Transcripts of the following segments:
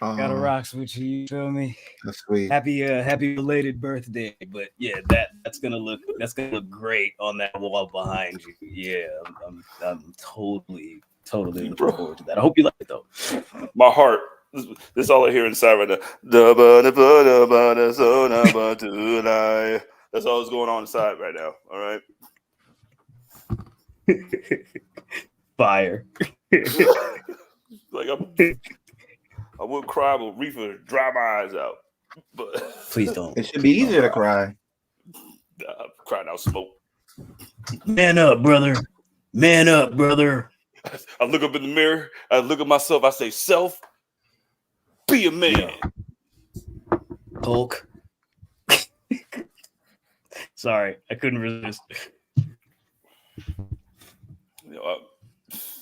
Gotta rocks with you. You feel me? That's sweet. Happy belated birthday. But yeah, that's gonna look great on that wall behind you. Yeah, I'm totally looking forward to that. I hope you like it though. My heart. This is all I hear inside right now. That's all that's going on inside right now. All right. Fire. Like I would cry, but Reefer dry my eyes out. But please don't. It should be easier to cry. I'm crying out smoke. Man up, brother. Man up, brother. I look up in the mirror. I look at myself. I say, self, be a man. Hulk. Sorry, I couldn't resist.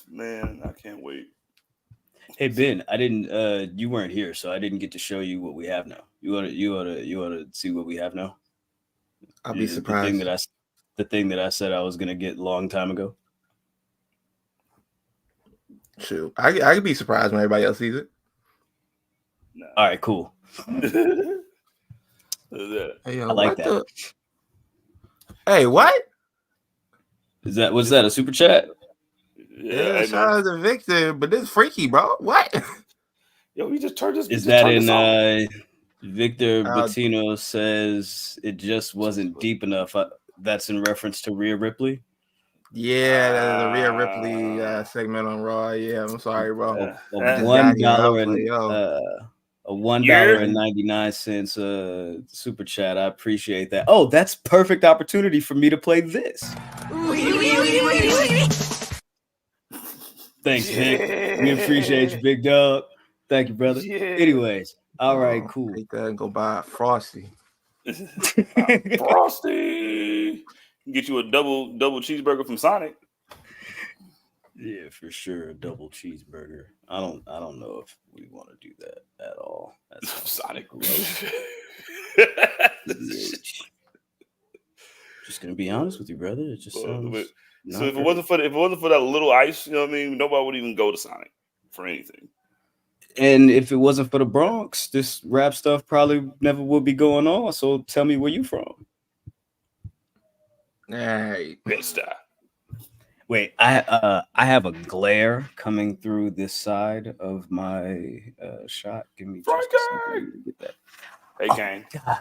Man, I can't wait. Hey Ben, I didn't. You weren't here, so I didn't get to show you what we have now. You ought to see what we have now. I'll be surprised. The thing that I said I was gonna get a long time ago. Shoot, I could be surprised when everybody else sees it. Nah. All right, cool. Hey, yo, I like that. Hey, what? Was that a super chat? Yeah, shout out to Victor, but this is freaky, bro. What? Yo, we just turned this. Is that in Victor Bettino says it just wasn't deep enough? That's in reference to Rhea Ripley. Yeah, the Rhea Ripley segment on Raw. Yeah, I'm sorry, bro. A $1.99 super chat. I appreciate that. Oh, that's perfect opportunity for me to play this. Thanks, Vic. We appreciate you, big dog. Thank you, brother. Yeah. Anyways, all right, cool. Take that and go buy Frosty. Frosty. Get you a double cheeseburger from Sonic. Yeah, for sure, a double cheeseburger. I don't know if we want to do that at all. That's Sonic. Just gonna be honest with you, brother. It just sounds. So if it wasn't for that little ice, you know what I mean, nobody would even go to Sonic for anything. And if it wasn't for the Bronx, this rap stuff probably never would be going on. So tell me where you from. Hey, Bed-Stuy. Wait, I have a glare coming through this side of my shot. Give me just a second to get that. Hey, Kane. God.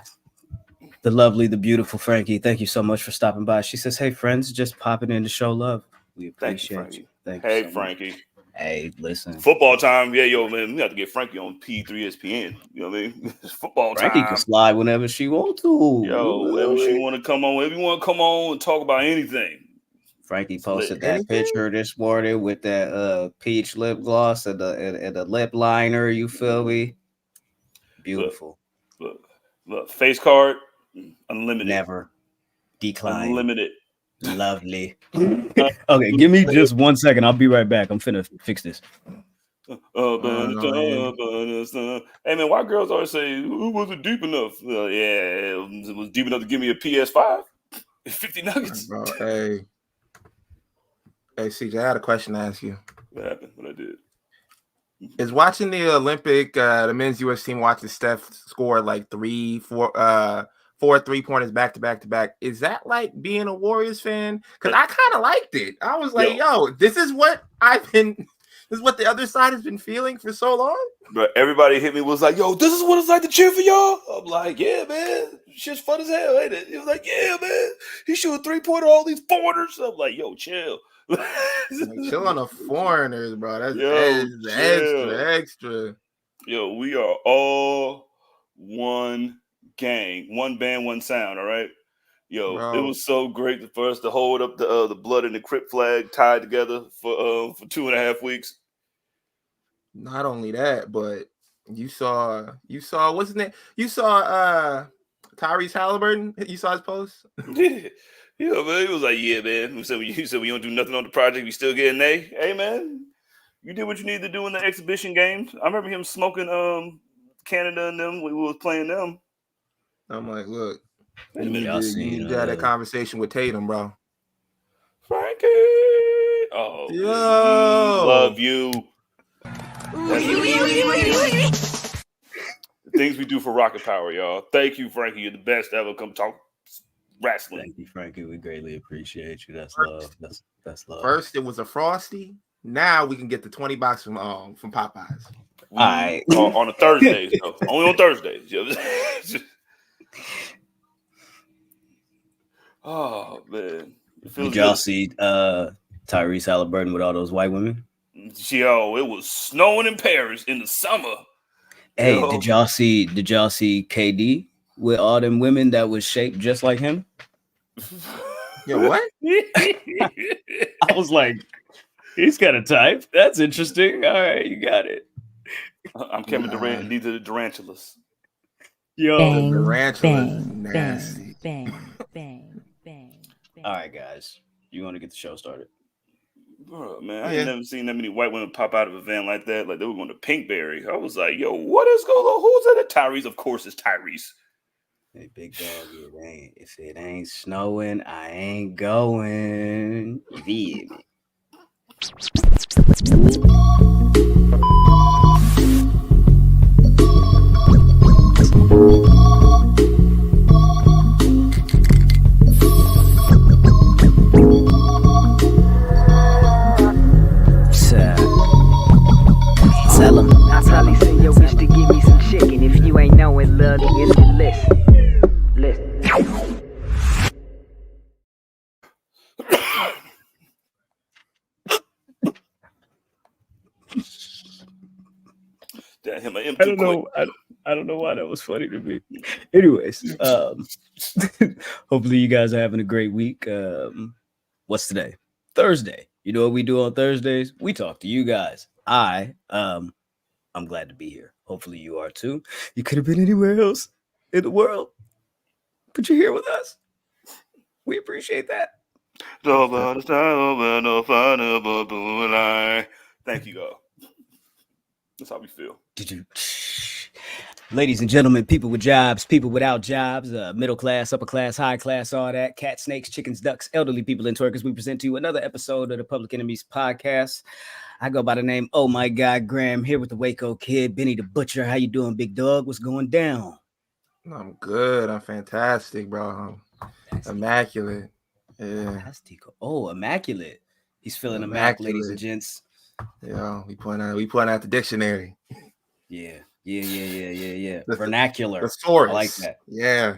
The lovely, the beautiful Frankie. Thank you so much for stopping by. She says, "Hey, friends, just popping in to show love. We appreciate you. Thank you. Hey, so Frankie. Much. Hey, listen. Football time. Yeah, yo, man. We have to get Frankie on P3 ESPN. You know what I mean? It's football Frankie time. Can slide whenever she wants to. Yo, whenever she want to come on, whenever you want to come on and talk about anything. Frankie posted that picture this morning with that peach lip gloss and the lip liner. You feel me? Beautiful. Look, face card, unlimited. Never. Decline. Unlimited. Lovely. Okay, give me just 1 second. I'll be right back. I'm finna fix this. Hey man, why girls always say it wasn't deep enough? Yeah, it was deep enough to give me a PS5. 50 nuggets. Bro, hey, CJ, I had a question to ask you. What happened? What I did? Is watching the Olympic, the men's U.S. team watching Steph score like 4 3-pointers back to back. Is that like being a Warriors fan? Because I kind of liked it. I was like, yo, this is what the other side has been feeling for so long. But everybody hit me was like, yo, this is what it's like to cheer for y'all. I'm like, yeah, man. Shit's fun as hell, ain't it? He was like, yeah, man. He shoot a 3-pointer, all these foreigners. I'm like, yo, chill. Chill on the foreigners, bro. That's extra. Yo, we are all one gang, one band, one sound. All right. Yo, bro. It was so great for us to hold up the blood and the Crip flag tied together for 2.5 weeks. Not only that, but you saw what's his name? You saw Tyrese Halliburton. You saw his post. Yeah, man. He was like, yeah, man. You said we don't do nothing on the project. We still get an A. Hey, man, you did what you needed to do in the exhibition games. I remember him smoking Canada and them when we was playing them. I'm like, look, you need to have that conversation with Tatum, bro. Frankie. Oh, yo, love you. things we do for Rocket Power, y'all. Thank you, Frankie. You're the best ever. Come talk wrestling. Thank you, Frankie. We greatly appreciate you. That's love. That's love. First, it was a Frosty. Now we can get the 20 box from Popeyes. On a Thursdays, though. Only on Thursdays. Oh man. Did y'all see Tyrese Halliburton with all those white women? Yo, it was snowing in Paris in the summer. Hey, did y'all see KD with all them women that was shaped just like him? Yo, what? I was like, he's got a type. That's interesting. All right, you got it. I'm Kevin Durant, and these are the Tarantulas. Yo, bang, the Tarantulas, nasty. Bang, bang, bang. All right, guys, you want to get the show started? Bro, man, I ain't never seen that many white women pop out of a van like that. Like they were going to Pinkberry. I was like, yo, what is going on? Who's at the Tyrese? Of course, it's Tyrese. Hey, big dog, if it ain't snowing, I ain't going. You feel me? Tell him. I probably send your bitch to give me some chicken. If you ain't knowing, love, it's the list. I don't know why that was funny to me. Anyways, hopefully you guys are having a great week. What's today? Thursday. You know what we do on Thursdays? We talk to you guys. I'm glad to be here. Hopefully you are too. You could have been anywhere else in the world, but you're here with us. We appreciate that. Thank you, God. That's how we feel. Ladies and gentlemen, people with jobs, people without jobs, middle class, upper class, high class, all that, cats, snakes, chickens, ducks, elderly people, and twerkers, we present to you another episode of the Public Enemies podcast. I go by the name, oh my God, Graham, here with the Waco Kid, Benny the Butcher. How you doing, big dog? What's going down? I'm good. I'm fantastic, bro. Immaculate. Yeah. Oh, immaculate. He's feeling immaculate, ladies and gents. Yeah, we point out the dictionary. Yeah. Vernacular. The source. I like that. Yeah.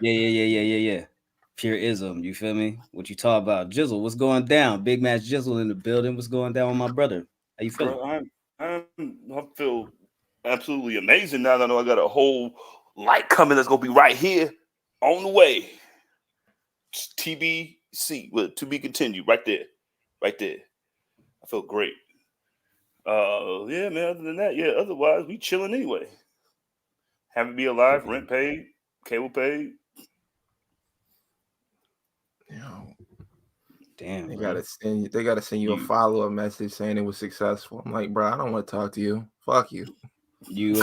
Pure ism. You feel me? What you talk about? Jizzle, what's going down? Big Match Jizzle in the building. What's going down with my brother? How you feeling? Bro, I feel absolutely amazing now that I know I got a whole light coming that's gonna be right here on the way. TBC, to be continued, right there. I feel great. Yeah, man. Other than that, otherwise we chilling anyway. Having to be alive, rent paid, cable paid. Damn. They gotta send you a follow-up message saying it was successful. I'm like, bro, I don't want to talk to you. Fuck you. You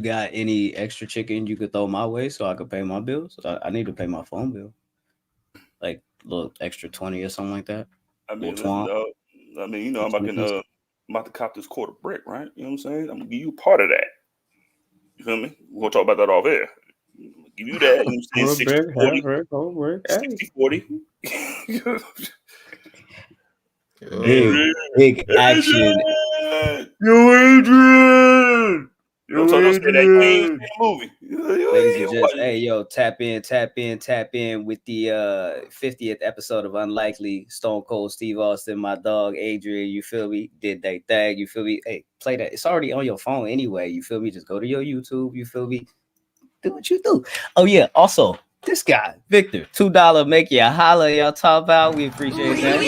got any extra chicken you could throw my way so I could pay my bills? I need to pay my phone bill. Like a little extra 20 or something like that. I mean, I'm about to cop this quarter brick, right? You know what I'm saying? I'm gonna give you part of that. You feel me? We're gonna talk about that off air. Give you that. You know what I'm saying? 60-40. Big action. Yo, Adrian. Ladies and gents, hey, yo, tap in with the 50th episode of Unlikely. Stone Cold Steve Austin, my dog Adrian, you feel me? Did they thing, you feel me? Hey, play that. It's already on your phone anyway, you feel me? Just go to your YouTube, you feel me? Do what you do. Oh yeah, also, this guy, Victor, $2 make you a holler, y'all talk about. We appreciate that.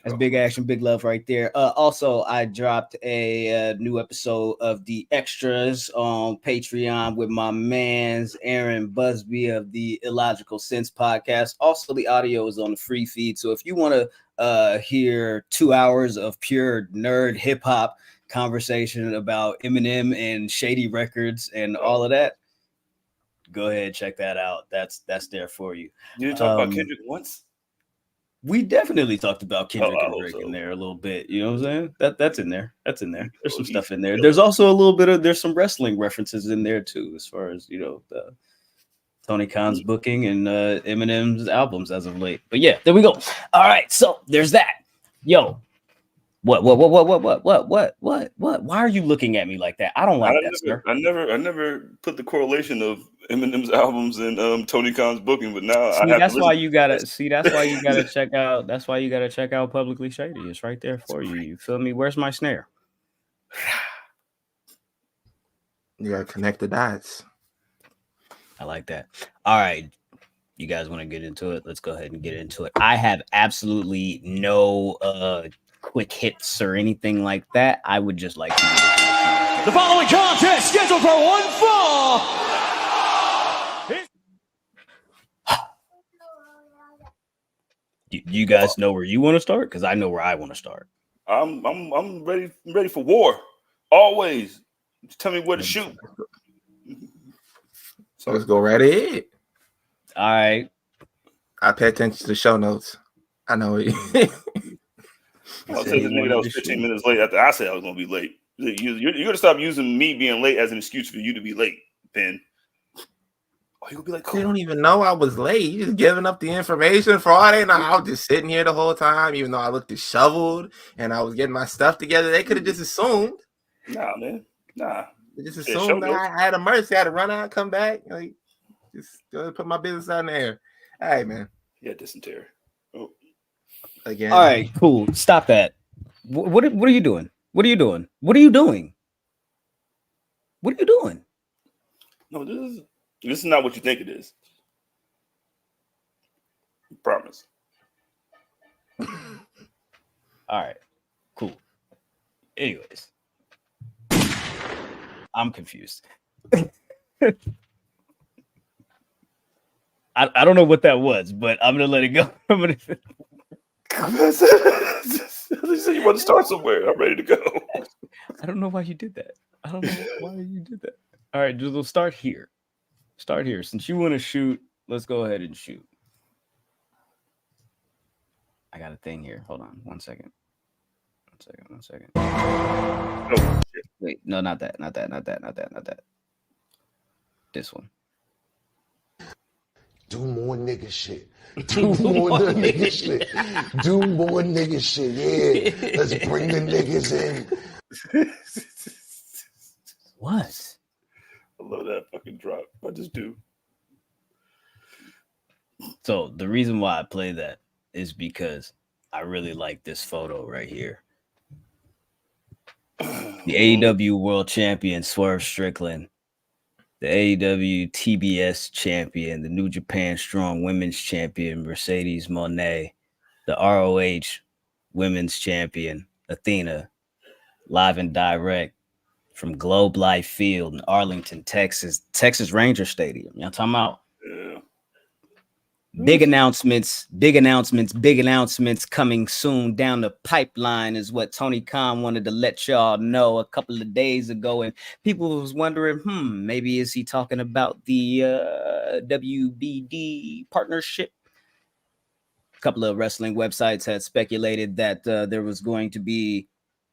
That's big action, big love right there. Also, I dropped a new episode of The Extras on Patreon with my mans Aaron Busby of the Illogical Sense podcast. Also, the audio is on the free feed. So if you want to hear 2 hours of pure nerd hip hop conversation about Eminem and Shady Records and all of that, go ahead, check that out. That's there for you. You didn't talk about Kendrick once? We definitely talked about Kendrick and Drake so. in there a little bit. You know what I'm saying? That's in there. That's in there. There's some stuff in there. There's also a little bit of there's some wrestling references in there too, as far as the Tony Khan's booking and Eminem's albums as of late. But yeah, there we go. All right, so there's that. Yo, what? Why are you looking at me like that? I don't like that, sir. I never put the correlation of Eminem's albums and Tony Khan's booking, but now that's why you gotta check out. That's why you gotta check out Publicly Shady. It's right there for you. You feel me? Where's my snare? You gotta connect the dots. I like that. All right. You guys want to get into it? Let's go ahead and get into it. I have absolutely no quick hits or anything like that. I would just like to the following contest scheduled for one fall. You guys know where you want to start? Because I know where I want to start. I'm ready for war. Always. Just tell me where to shoot. So let's go right ahead. All right. I pay attention to the show notes. I know it. I'll say the nigga that was 15 minutes late after I said I was going to be late. You're going to stop using me being late as an excuse for you to be late, Ben. Oh, you going to be like, cool. They don't even know I was late. You just giving up the information for all they know. I was just sitting here the whole time, even though I looked disheveled and I was getting my stuff together. They could have just assumed. Nah, man. Nah. They just assumed that I had a mercy. I had to run out, come back. Like, just go put my business out in the air. All right, man. Yeah, dysentery. Oh. Again. All right, cool. Stop that. What are you doing? What are you doing? What are you doing? What are you doing? No, this is not what you think it is. I promise. All right, cool. Anyways, I'm confused. I don't know what that was, but I'm gonna let it go. You want to start somewhere. I'm ready to go. I don't know why you did that. I don't know why you did that. All right, we'll start here. Start here. Since you want to shoot, let's go ahead and shoot. I got a thing here. Hold on. One second. Oh, shit. Wait, no, not that. Not that. This one. Do more nigga shit. Do more nigga shit. Do more nigga shit. Yeah. Let's bring the niggas in. What? I love that fucking drop. I just do. So the reason why I play that is because I really like this photo right here. The AEW World Champion Swerve Strickland, the AEW TBS Champion, the New Japan Strong Women's Champion Mercedes Moné, the ROH Women's Champion Athena, live and direct from Globe Life Field in Arlington, Texas Ranger Stadium. Y'all talking about? Yeah. Big announcements coming soon down the pipeline is what Tony Khan wanted to let y'all know a couple of days ago. And people was wondering, maybe is he talking about the WBD partnership? A couple of wrestling websites had speculated that there was going to be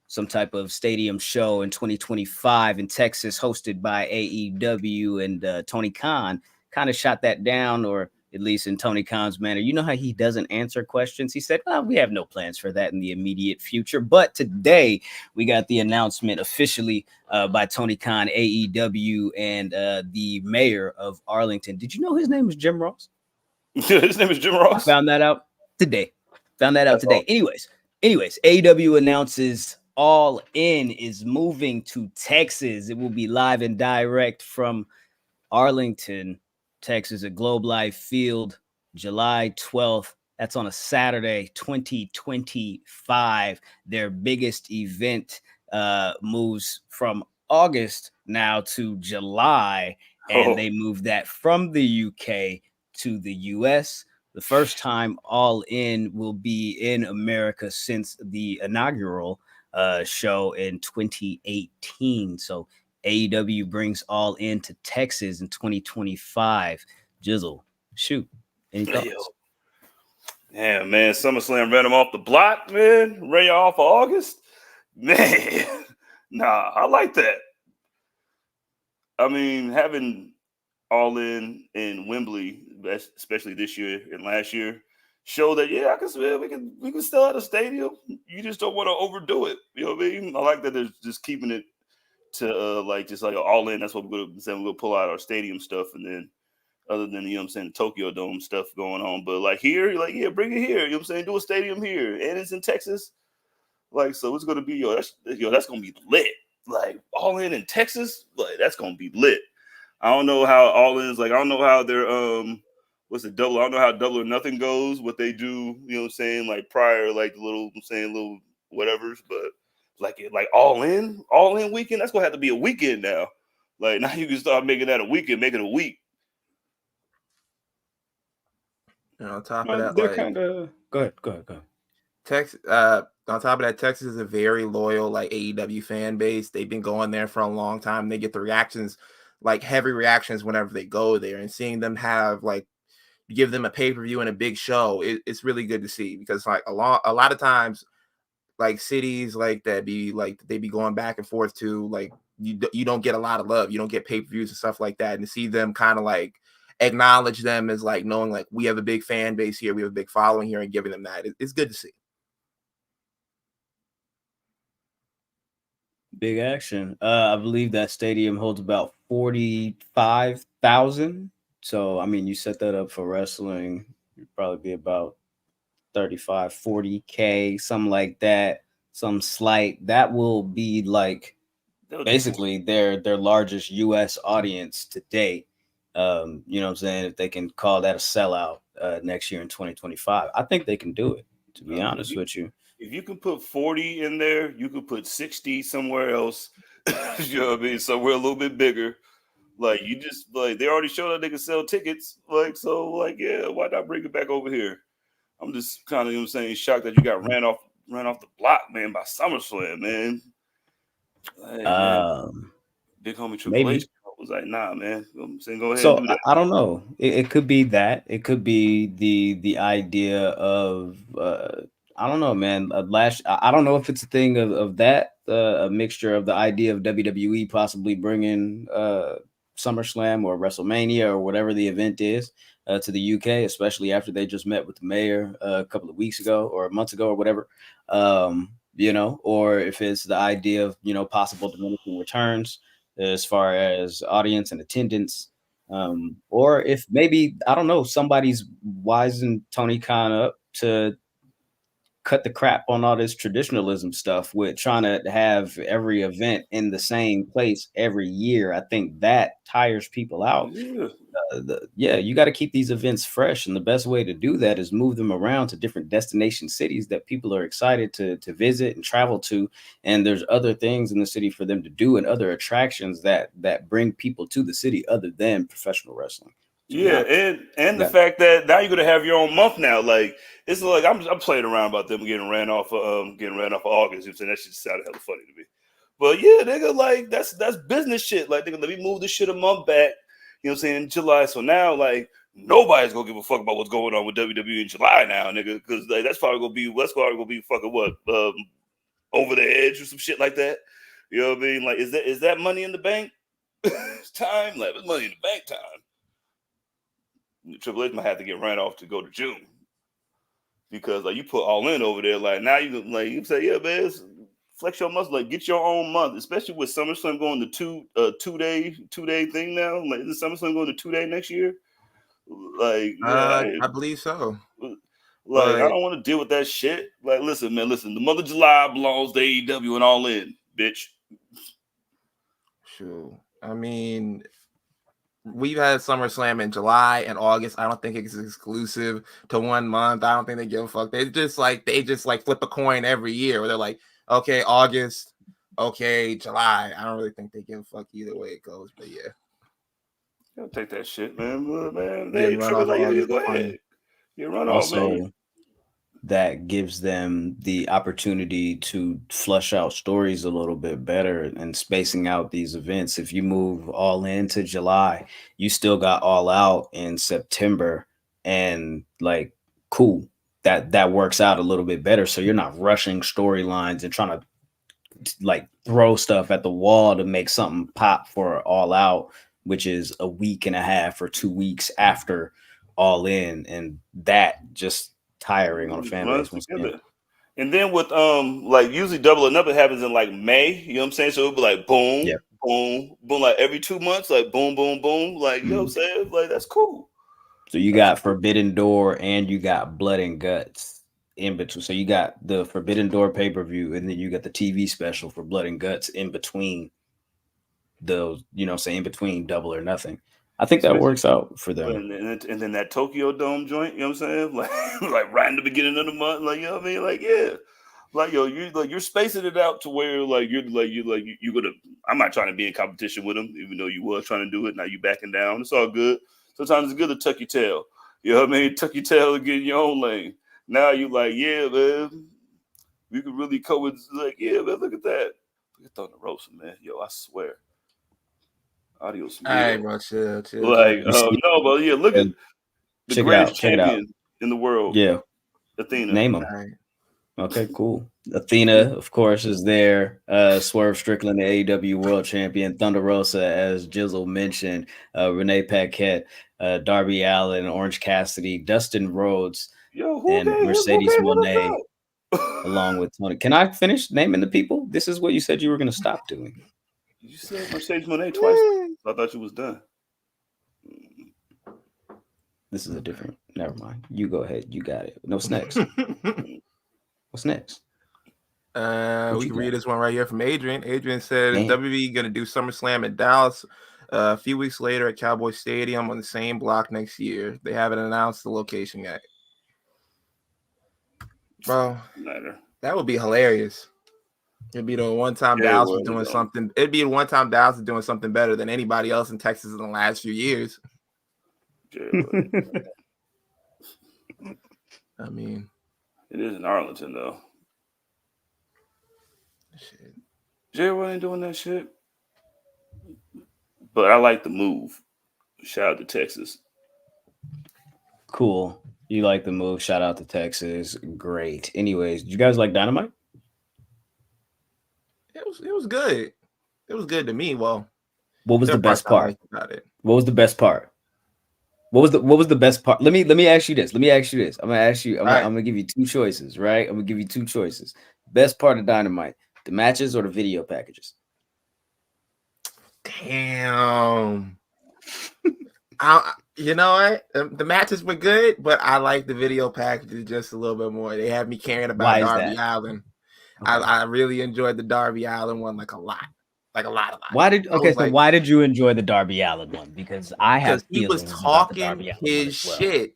some type of stadium show in 2025 in Texas hosted by AEW, and Tony Khan kind of shot that down, or at least in Tony Khan's manner. You know how he doesn't answer questions? He said, we have no plans for that in the immediate future. But today we got the announcement officially by Tony Khan, AEW, and the mayor of Arlington. Did you know his name is Jim Ross? His name is Jim Ross? I found that out today. Anyways, AEW announces All In is moving to Texas. It will be live and direct from Arlington, Texas at Globe Life Field, July 12th. That's on a Saturday, 2025. Their biggest event moves from August now to July, and they move that from the UK to the US. The first time All In will be in America since the inaugural show in 2018. So AEW brings All In to Texas in 2025. Jizzle, shoot. Any thoughts? Yeah, man, SummerSlam ran him off the block, man. Ran you off of August. Man, nah, I like that. I mean, having All In Wembley, especially this year and last year, show that I can we can still have a stadium. You just don't want to overdo it. You know what I mean? I like that they're just keeping it to just like All In. That's what we're gonna pull out our stadium stuff, and then other than the Tokyo Dome stuff going on. But like here, bring it here. You know what I'm saying? Do a stadium here, and it's in Texas. So it's gonna be that's gonna be lit. Like All In Texas, like that's gonna be lit. I don't know how All In is I don't know how they're what's the double? I don't know how Double or Nothing goes. What they do, you know what I'm saying? Like prior, like the little whatevers, but like All In weekend. That's gonna have to be a weekend now. Like now you can start making that a weekend, make it a week. On top of that, they're kind of go ahead. Texas. On top of that, Texas is a very loyal AEW fan base. They've been going there for a long time. They get the reactions, heavy reactions whenever they go there, and seeing them have give them a pay-per-view and a big show, it's really good to see, because a lot of times cities that they be going back and forth to you don't get a lot of love. You don't get pay-per-views and stuff like that, and to see them kind of acknowledge them as knowing we have a big fan base here, we have a big following here, and giving them that, it's good to see. Big action. I believe that stadium holds about 45,000. So, I mean, you set that up for wrestling, it'd probably be about 35, 40K, something like that. Some slight. That will be basically their largest U.S. audience to date. You know what I'm saying? If they can call that a sellout next year in 2025, I think they can do it, to be honest with you. If you can put 40 in there, you could put 60 somewhere else. You know what I mean? Somewhere a little bit bigger. You just they already showed that they can sell tickets. Why not bring it back over here? I'm just kind of, you know what I'm saying, shocked that you got ran off the block, man, by SummerSlam, man. Man. Big homie Triple H was like, nah, man. You know what I'm saying, go ahead and do that. I don't know. It could be that. It could be the idea of I don't know, man. I don't know if it's a thing of that, a mixture of the idea of WWE possibly bringing SummerSlam or WrestleMania or whatever the event is to the UK, especially after they just met with the mayor a couple of weeks ago or months ago or whatever. Or if it's the idea of possible diminishing returns as far as audience and attendance. Or if maybe, I don't know, somebody's wising Tony Khan up to cut the crap on all this traditionalism stuff with trying to have every event in the same place every year. I think that tires people out. You got to keep these events fresh, and the best way to do that is move them around to different destination cities that people are excited to visit and travel to, and there's other things in the city for them to do and other attractions that bring people to the city other than professional wrestling. And the fact that now you're gonna have your own month now. It's I'm playing around about them getting ran off of August. You know what I'm saying? That shit sounded hella funny to me. But yeah, nigga, that's business shit. Nigga, let me move this shit a month back. You know what I'm saying? In July. So now nobody's gonna give a fuck about what's going on with WWE in July now, nigga, because that's probably gonna be fucking what Over the Edge or some shit like that. You know what I mean? Is that Money in the Bank? It's time. It's Money in the Bank time. Triple H might have to get ran off to go to June, because you put All In over there. Now you can say, yeah, man, flex your muscle, get your own month, especially with SummerSlam going to two-day thing now. Is SummerSlam going to 2-day next year? I believe so. I don't want to deal with that shit. Listen, the month of July belongs to AEW and All In, bitch. Sure. I mean, we've had SummerSlam in July and August. I don't think it's exclusive to 1 month. I don't think they give a fuck. They just flip a coin every year where they're like, okay, August, okay, July. I don't really think they give a fuck either way it goes, but yeah. I'll take that shit, man. Go ahead. You run also, off, man. That gives them the opportunity to flush out stories a little bit better and spacing out these events. If you move All In to July, you still got All Out in September, and cool. that works out a little bit better. So you're not rushing storylines and trying to like throw stuff at the wall to make something pop for All Out, which is a week and a half or 2 weeks after All In, and that just tiring on a fan base. And then with like usually Double or Nothing happens in like May, you know what I'm saying? So it'll be like boom, boom, boom, like every 2 months, like boom, boom, boom, like you know what I'm saying? Like that's cool. So you got Forbidden Door and you got Blood and Guts in between. So you got the Forbidden Door pay-per-view, and then you got the TV special for Blood and Guts in between those, you know, say in between Double or Nothing. I think that works out for them. And then that Tokyo Dome joint, you know what I'm saying? Like right in the beginning of the month, like you know what I mean? Like, yeah. Like you're spacing it out to where you're gonna. I'm not trying to be in competition with them, even though you was trying to do it. Now you backing down. It's all good. Sometimes it's good to tuck your tail. You know what I mean? Tuck your tail and get in your own lane. Now you like, yeah, man. We could really coexist. Like, yeah, man. Look at that. Look at Thunder Rosa, man. Yo, I swear. Adios. All right, bro. Chill. Like, no, but yeah, look at the greatest champion in the world. Yeah. Athena. Name them. Right. Okay, cool. Athena, of course, is there. Swerve Strickland, the AEW World Champion. Thunder Rosa, as Jizzle mentioned. Renee Paquette, Darby Allin, Orange Cassidy, Dustin Rhodes, and Mercedes Moné, along with Tony. Can I finish naming the people? This is what you said you were going to stop doing. You said Mercedes Moné twice. I thought you was done. This is a different. Never mind. You go ahead. You got it. No, what's next? What's next? We can read this one right here from Adrian. Adrian said, "Is WWE going to do SummerSlam in Dallas a few weeks later at Cowboy Stadium on the same block next year? They haven't announced the location yet." Bro, that would be hilarious. It'd be the one time Dallas was doing something. It'd be the one time Dallas is doing something better than anybody else in Texas in the last few years. I mean, it is in Arlington though. Shit. J-Roy ain't doing that shit. But I like the move. Shout out to Texas. Cool. You like the move. Shout out to Texas. Great. Anyways, did you guys like Dynamite? It was good. It was good to me. Well, what was the best part about it? What was the best part? What was the best part? Let me ask you this. I'm gonna ask you. I'm gonna give you two choices, right? I'm gonna give you two choices. Best part of Dynamite: the matches or the video packages? Damn. You know what? The matches were good, but I like the video packages just a little bit more. They had me caring about Darby Allin. Okay. I really enjoyed the Darby Allin one like a lot. Like a lot. Why did you enjoy the Darby Allin one? Because he was talking his shit.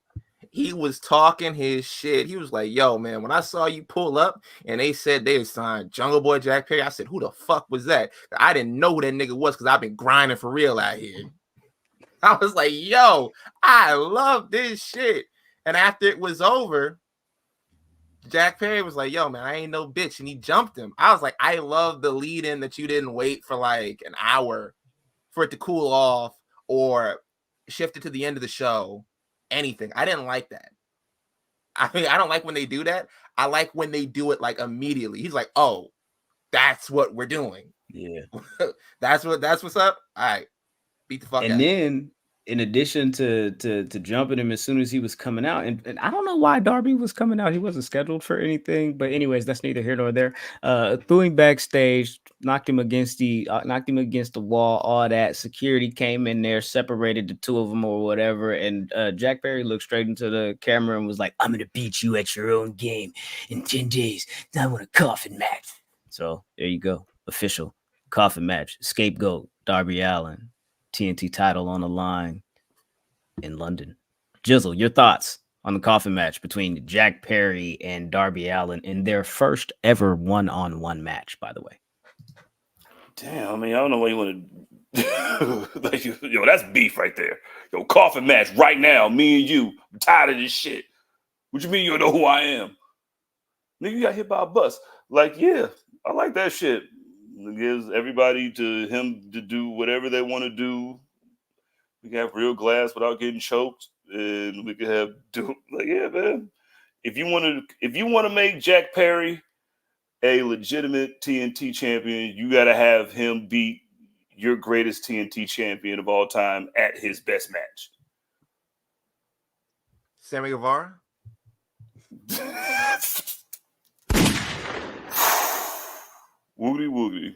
He was talking his shit. He was like, "Yo, man, when I saw you pull up and they said they signed Jungle Boy Jack Perry, I said, who the fuck was that? I didn't know who that nigga was because I've been grinding for real out here." I was like, "Yo, I love this shit." And after it was over, Jack Perry was like, "Yo, man, I ain't no bitch," and he jumped him. I was like, I love the lead in that you didn't wait for like an hour for it to cool off or shift it to the end of the show. Anything. I didn't like that. I mean, I don't like when they do that. I like when they do it like immediately. He's like, "Oh, that's what we're doing." Yeah. that's what's up. All right. Beat the fuck out. And then in addition to jumping him as soon as he was coming out, and I don't know why Darby was coming out. He wasn't scheduled for anything, but anyways, that's neither here nor there. Threw him backstage, knocked him against the wall. All that security came in there, separated the two of them or whatever, and Jack Perry looked straight into the camera and was like, "I'm gonna beat you at your own game in 10 days. Now I want a coffin match." So there you go, official coffin match. Scapegoat Darby Allin. TNT title on the line in London. Jizzle, your thoughts on the coffin match between Jack Perry and Darby Allin in their first ever one-on-one match, by the way. Damn, I mean, I don't know what you want to like, yo, that's beef right there. Yo, coffin match right now, me and you. I'm tired of this shit. What you mean you don't know who I am? Nigga, you got hit by a bus. Like, yeah, I like that shit. It gives everybody to him to do whatever they want to do. We can have real glass without getting choked, and we can have like, yeah, man. if you want to make Jack Perry a legitimate TNT champion, you got to have him beat your greatest TNT champion of all time at his best match. Sammy Guevara? Woody.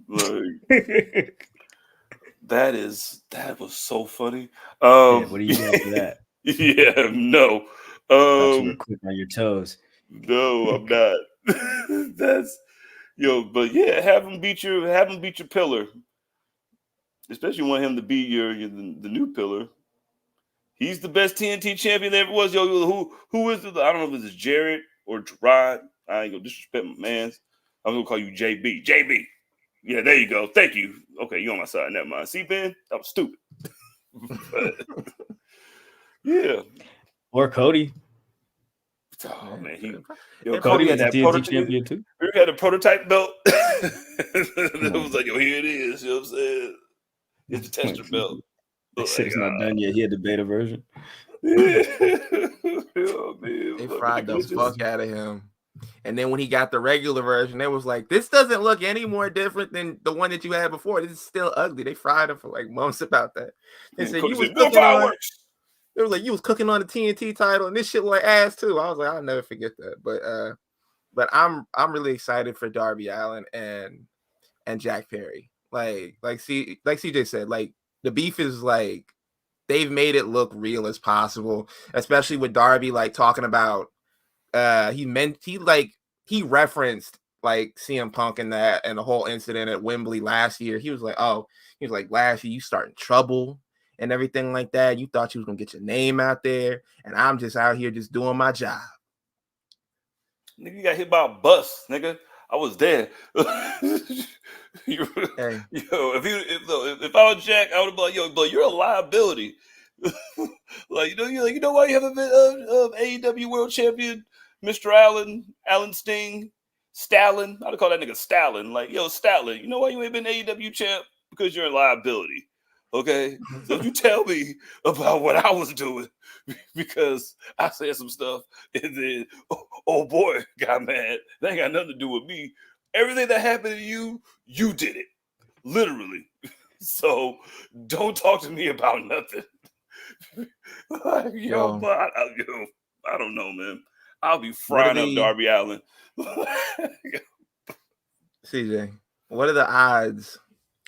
Like, that was so funny. What do you got for that? Yeah, no. Thought you were quick on your toes. No, I'm not. That's but yeah, have him beat your pillar. Especially want him to beat the new pillar. He's the best TNT champion there ever was. Who is it? I don't know if it's Jarrett or Gerard. I ain't gonna disrespect my man's. I'm gonna call you JB. JB. Yeah, there you go. Thank you. Okay, you on my side. Never mind. See, Ben, that was stupid. But, yeah. Or Cody. Oh man, Cody had that TNT champion too. We had a prototype belt. It was like, here it is. You know what I'm saying? It's a tester belt. They said it's not done yet. He had the beta version. Yeah. They fried the fuck out of him. And then when he got the regular version, they was like, this doesn't look any more different than the one that you had before. This is still ugly. They fried him for like months about that. They said you was cooking on. It was like you was cooking on the TNT title, and this shit like ass too. I was like, I'll never forget that. But I'm really excited for Darby Allin and Jack Perry. Like CJ said, like the beef is like they've made it look real as possible, especially with Darby like talking about he referenced like CM Punk and that and the whole incident at Wembley last year. He was like, last year you starting trouble and everything like that. You thought you was gonna get your name out there, and I'm just out here just doing my job. Nigga, you got hit by a bus, nigga. I was there. Hey. If I was Jack, I would have been like, but you're a liability. Like, you know why you haven't been AEW World Champion, Mr. Alan Sting, Stalin. I'd call that nigga Stalin. Like, Stalin, you know why you ain't been AEW champ? Because you're a liability. Okay? So you tell me about what I was doing because I said some stuff and then, oh boy, got mad. That ain't got nothing to do with me. Everything that happened to you, you did it. Literally. So don't talk to me about nothing. I don't know, man. I'll be frying up Darby Allin. CJ, what are the odds?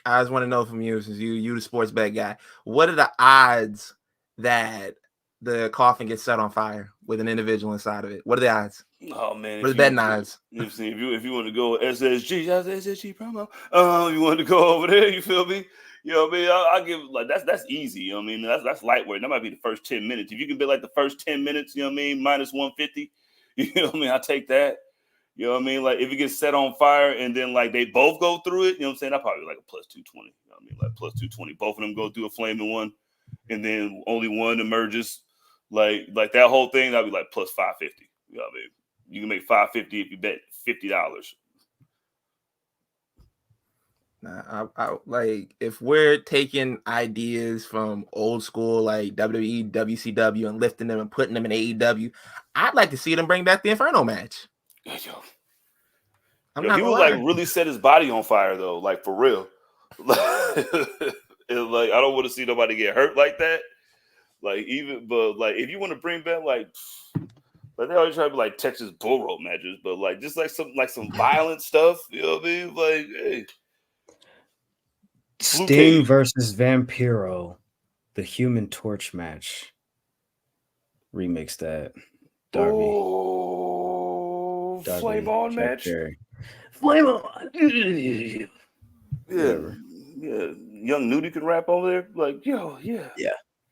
I just want to know from you, since you the sports bet guy. What are the odds that the coffin gets set on fire with an individual inside of it? What are the odds? Oh man, what are the betting odds? If you want to go SSG, that's SSG promo. You want to go over there? You feel me? You know what I mean? I'll give like that's easy. You know what I mean? That's lightweight. That might be the first 10 minutes. If you can bet like the first 10 minutes, you know what I mean, minus 150. You know what I mean? I'll take that. You know what I mean? Like if it gets set on fire and then like they both go through it, you know what I'm saying? I'll probably like a plus 220. You know what I mean? Like plus 220. Both of them go through a flaming one, and then only one emerges. Like that whole thing, that'll be like plus 550. You know what I mean? You can make 550 if you bet $50. I like if we're taking ideas from old school like WWE, WCW and lifting them and putting them in AEW, I'd like to see them bring back the Inferno match. He would like really set his body on fire though, like for real. Like I don't want to see nobody get hurt like that. Like but if you want to bring back like they always try to be like Texas bull rope matches, but like just like some violent stuff, you know what I mean? Like, hey. Sting versus Vampiro, the Human Torch match. Remix that. Darby. Oh, Flame On match. Flame On. Yeah. Young Nudie can rap over there. Like, yeah.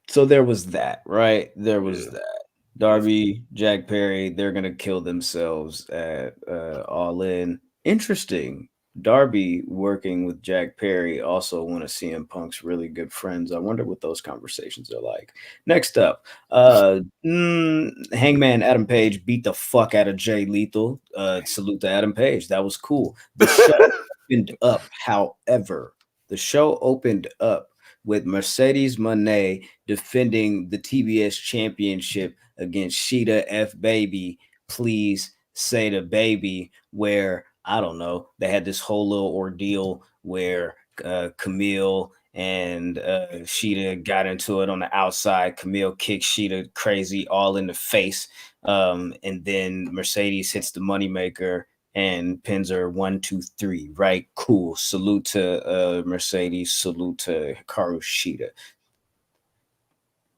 So there was that, right? There was that. Darby, Jack Perry, they're gonna kill themselves at All In. Interesting. Darby working with Jack Perry, also one of CM Punk's really good friends. I wonder what those conversations are like. Next up, Hangman Adam Page beat the fuck out of Jay Lethal. Salute to Adam Page. That was cool. The show opened up, however, with Mercedes Moné defending the TBS championship against Sheeta F Baby. Please say the baby, where I don't know, they had this whole little ordeal where Camille and Sheeta got into it on the outside. Camille kicked Sheeta crazy all in the face. And then Mercedes hits the moneymaker and pins her 1, 2, 3. Right? Cool. Salute to Mercedes. Salute to Hikaru Shida.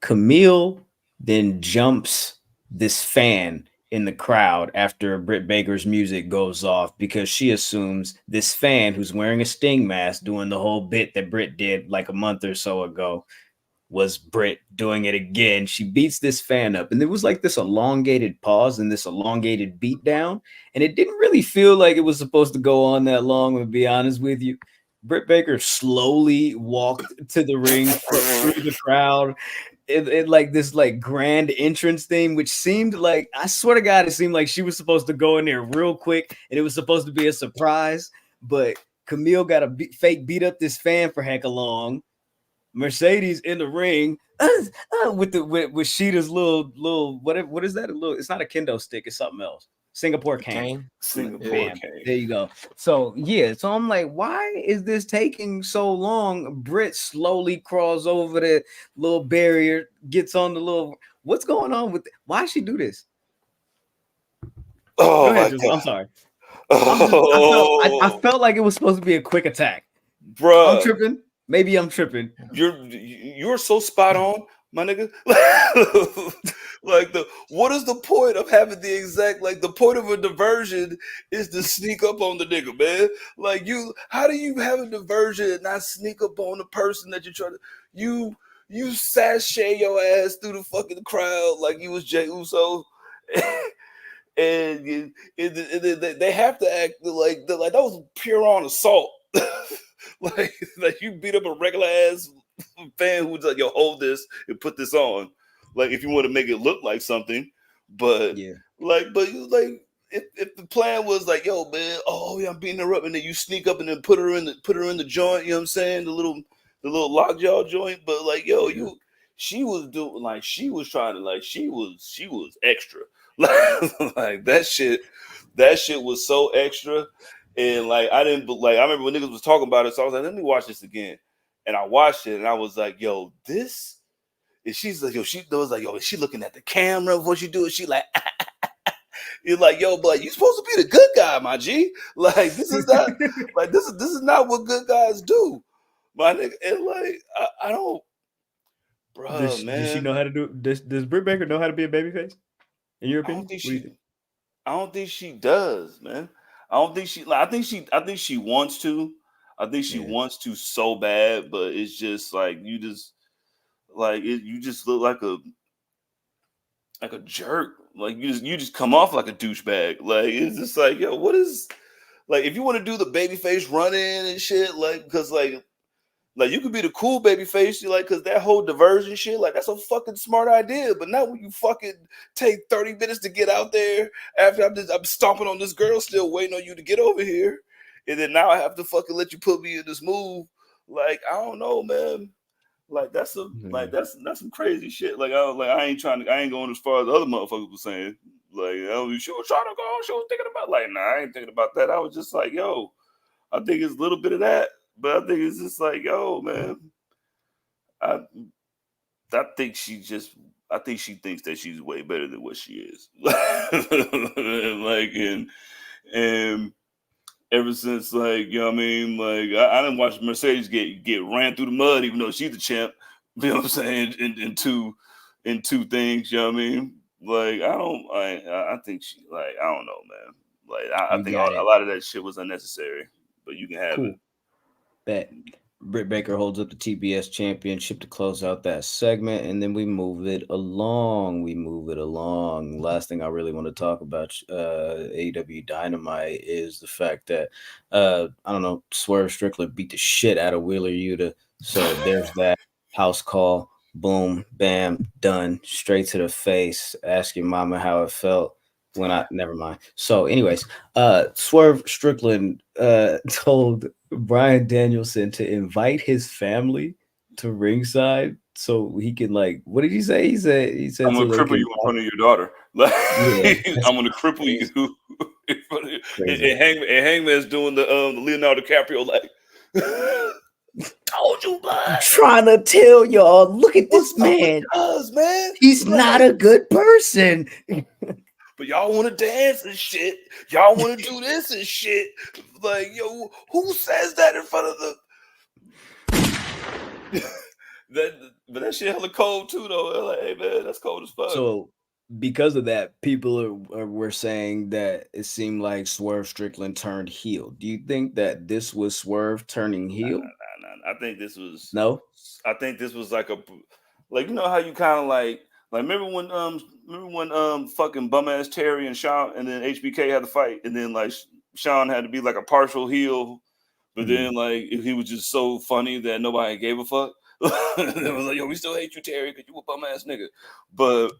Camille then jumps this fan in the crowd after Britt Baker's music goes off because she assumes this fan who's wearing a Sting mask doing the whole bit that Britt did like a month or so ago was Britt doing it again. She beats this fan up, and there was like this elongated pause and this elongated beat down, and it didn't really feel like it was supposed to go on that long, to be honest with you. Britt Baker slowly walked to the ring through the crowd. It like this like grand entrance thing, which seemed like, I swear to God, it seemed like she was supposed to go in there real quick and it was supposed to be a surprise. But Camille got a fake beat up this fan for heck along. Mercedes in the ring with Sheeta's little what is that? It's not a kendo stick, it's something else. Singapore cane. Singapore cane. There you go. So I'm like, why is this taking so long? Britt slowly crawls over the little barrier, gets on the little. What's going on with? Why did she do this? Oh, my God. God. I'm sorry. I felt like it was supposed to be a quick attack, bro. I'm tripping. Maybe I'm tripping. You're so spot on, my nigga. Like what is the point of having the point of a diversion is to sneak up on the nigga, man. Like how do you have a diversion and not sneak up on the person that you're trying to you sashay your ass through the fucking crowd like you was Jey Uso. and they have to act like that was pure on assault. like you beat up a regular ass fan who's like, yo, hold this and put this on. Like if you want to make it look like something, but if the plan was like, yo, man, oh yeah, I'm beating her up, and then you sneak up and then put her in the joint, you know what I'm saying? The little lockjaw joint, but like, yo, she was doing like she was trying to like she was extra. Like that shit was so extra. And like I remember when niggas was talking about it, so I was like, let me watch this again. And I watched it and I was like, yo, this. And she's like, yo, she was like, yo, is she looking at the camera before she do it? She like, you're like, yo, but you supposed to be the good guy, my G. Like this is not like this is not what good guys do, my nigga. And like I don't, bro, man. Does she know how to do? Does Britt Baker know how to be a babyface? In your opinion, I don't think she does, man. I don't think she. Like, I think she wants to. I think she wants to so bad, but it's just like you just look like a jerk. Like you just come off like a douchebag. Like it's just like, yo, what is like if you want to do the babyface run in and shit, like because like you could be the cool babyface, you like because that whole diversion shit, like that's a fucking smart idea. But not when you fucking take 30 minutes to get out there after I'm stomping on this girl, still waiting on you to get over here, and then now I have to fucking let you put me in this move. Like I don't know, man. Like that's some crazy shit. Like I ain't going as far as the other motherfuckers were saying. Like she was trying to go, she was thinking about like, nah, I ain't thinking about that. I was just like, yo, I think it's a little bit of that, but I think it's just like, yo, man, I think she thinks that she's way better than what she is. Like and ever since, like, you know what I mean? Like, I didn't watch Mercedes get ran through the mud, even though she's the champ. You know what I'm saying? In two things, you know what I mean? Like, I think she, like, I don't know, man. Like, I think a lot of that shit was unnecessary, but you can have it. Bet. Britt Baker holds up the TBS championship to close out that segment, and then we move it along. Last thing I really want to talk about AEW Dynamite is the fact that I don't know, Swerve Strickland beat the shit out of Wheeler Yuta. So there's that. House call, boom, bam, done, straight to the face. Ask your mama how it felt. Never mind. So anyways, Swerve Strickland told Bryan Danielson to invite his family to ringside so he can like. What did he say? He said I'm gonna so cripple you in front of your daughter. Like, Yeah, I'm gonna cripple you in front of you. And Hangman's doing the Leonardo DiCaprio like. Told you, bud. Trying to tell y'all, look at this man. Man. He's not a good person. But y'all want to dance and shit. Y'all want to do this and shit. Like, yo, who says that in front of the? But that shit hella cold too, though. They're like, hey man, that's cold as fuck. So because of that, people were saying that it seemed like Swerve Strickland turned heel. Do you think that this was Swerve turning heel? Nah. I think this was no. I think this was like you know how you kind of like remember when fucking bum ass Terry and Sean and then HBK had to fight and then like Sean had to be like a partial heel, but then like he was just so funny that nobody gave a fuck. It was like, yo, we still hate you, Terry, because you a bum ass nigga. But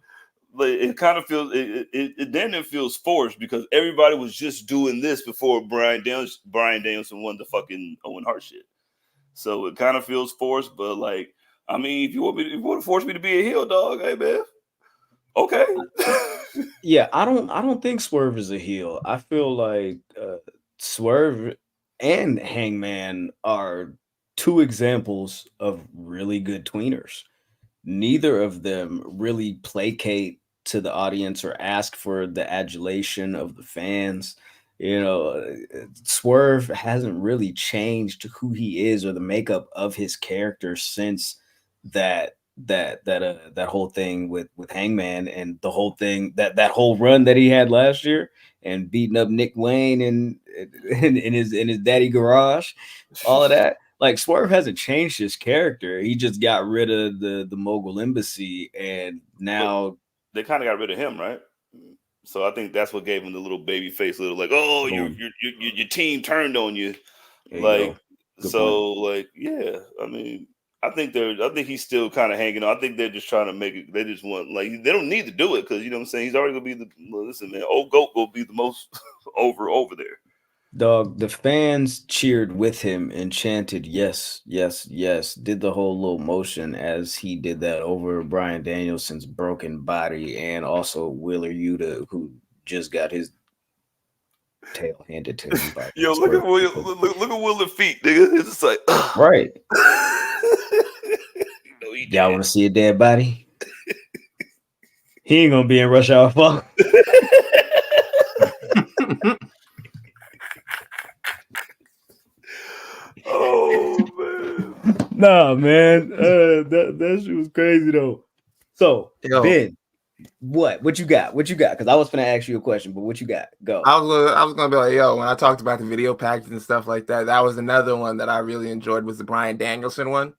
like, it kind of feels it feels forced because everybody was just doing this before Bryan Danielson won the fucking Owen Hart shit. So it kind of feels forced, but like, I mean, if you want to force me to be a heel, dog, hey man, okay. Yeah, I don't think Swerve is a heel. I feel like Swerve and Hangman are two examples of really good tweeners. Neither of them really placate to the audience or ask for the adulation of the fans. You know, Swerve hasn't really changed who he is or the makeup of his character since that whole thing with Hangman and the whole thing that whole run that he had last year and beating up Nick Wayne and in his daddy garage, all of that. Like Swerve hasn't changed his character. He just got rid of the Mogul Embassy and now but they kind of got rid of him, right? So I think that's what gave him the little baby face, little like, oh, your team turned on you, like so, like yeah. I mean, I think he's still kind of hanging on. I think they're just trying to make it. They just want like they don't need to do it because you know what I'm saying. He's already gonna be listen, man. Old Goat will be the most over there. Dog, the fans cheered with him and chanted, yes, yes, yes. Did the whole little motion as he did that over Bryan Danielson's broken body and also Wheeler Yuta, who just got his tail handed to him by yo, look at Wheeler's feet, nigga. It's just like, right. Y'all want to see a dead body? He ain't gonna be in Rush Hour 4. Oh man. Nah, man. That shit was crazy though. So Ben, what you got? Because I was gonna ask you a question, but what you got? Go. I was gonna be like, yo, when I talked about the video package and stuff like that, that was another one that I really enjoyed was the Bryan Danielson one.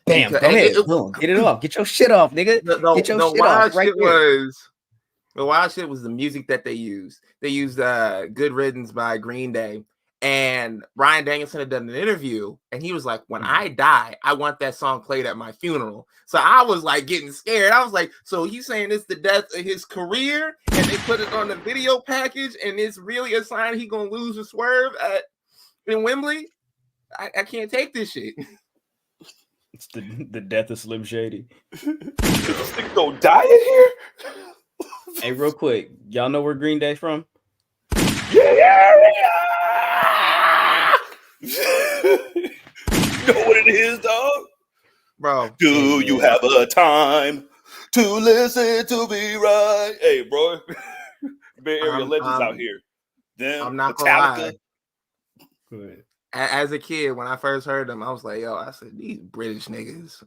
Bam, go ahead. Get it off. Get your shit off, nigga. Get your shit off right there. The wild shit was the music that they used. They used Good Riddance by Green Day. And Bryan Danielson had done an interview, and he was like, when I die, I want that song played at my funeral. So I was like getting scared. I was like, so he's saying it's the death of his career, and they put it on the video package, and it's really a sign he gonna lose a Swerve in Wembley? I can't take this shit. It's the death of Slim Shady. This nigga gonna die in here? Hey, real quick, y'all know where Green Day from? Yeah. You know what it is, dog? Bro. Do you have a time to listen to me right? Hey, bro. Bay Area legends out here. Them, I'm not Metallica. Gonna lie. As a kid, when I first heard them, I was like, yo, I said, these British niggas.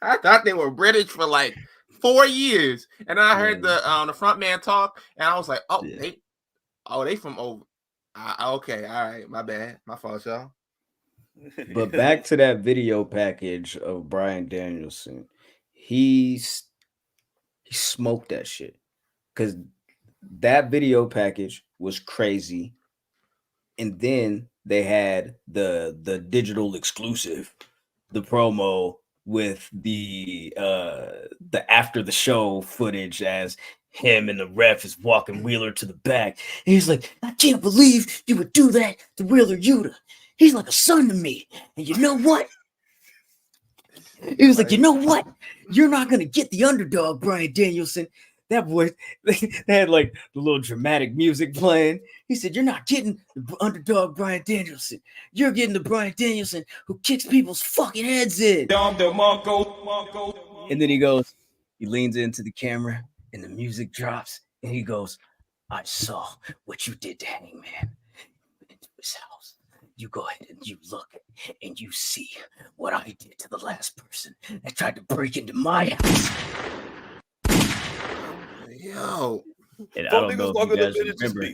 I thought they were British for like 4 years. And I heard the front man talk, and I was like, they from over. Okay, all right, my bad, my fault, y'all. But back to that video package of Bryan Danielson, he smoked that shit because that video package was crazy, and then they had the digital exclusive, the promo with the after the show footage as Him and the ref is walking Wheeler to the back. And he's like, I can't believe you would do that to Wheeler Yuta. He's like a son to me. And you know what? He was like, you know what? You're not going to get the underdog, Bryan Danielson. That boy, they had like the little dramatic music playing. He said, you're not getting the underdog, Bryan Danielson. You're getting the Bryan Danielson who kicks people's fucking heads in. And then he leans into the camera and the music drops. And he goes, I saw what you did to Hangman into his house. You go ahead and you look and you see what I did to the last person that tried to break into my house. Yo. And I don't know if you guys remember.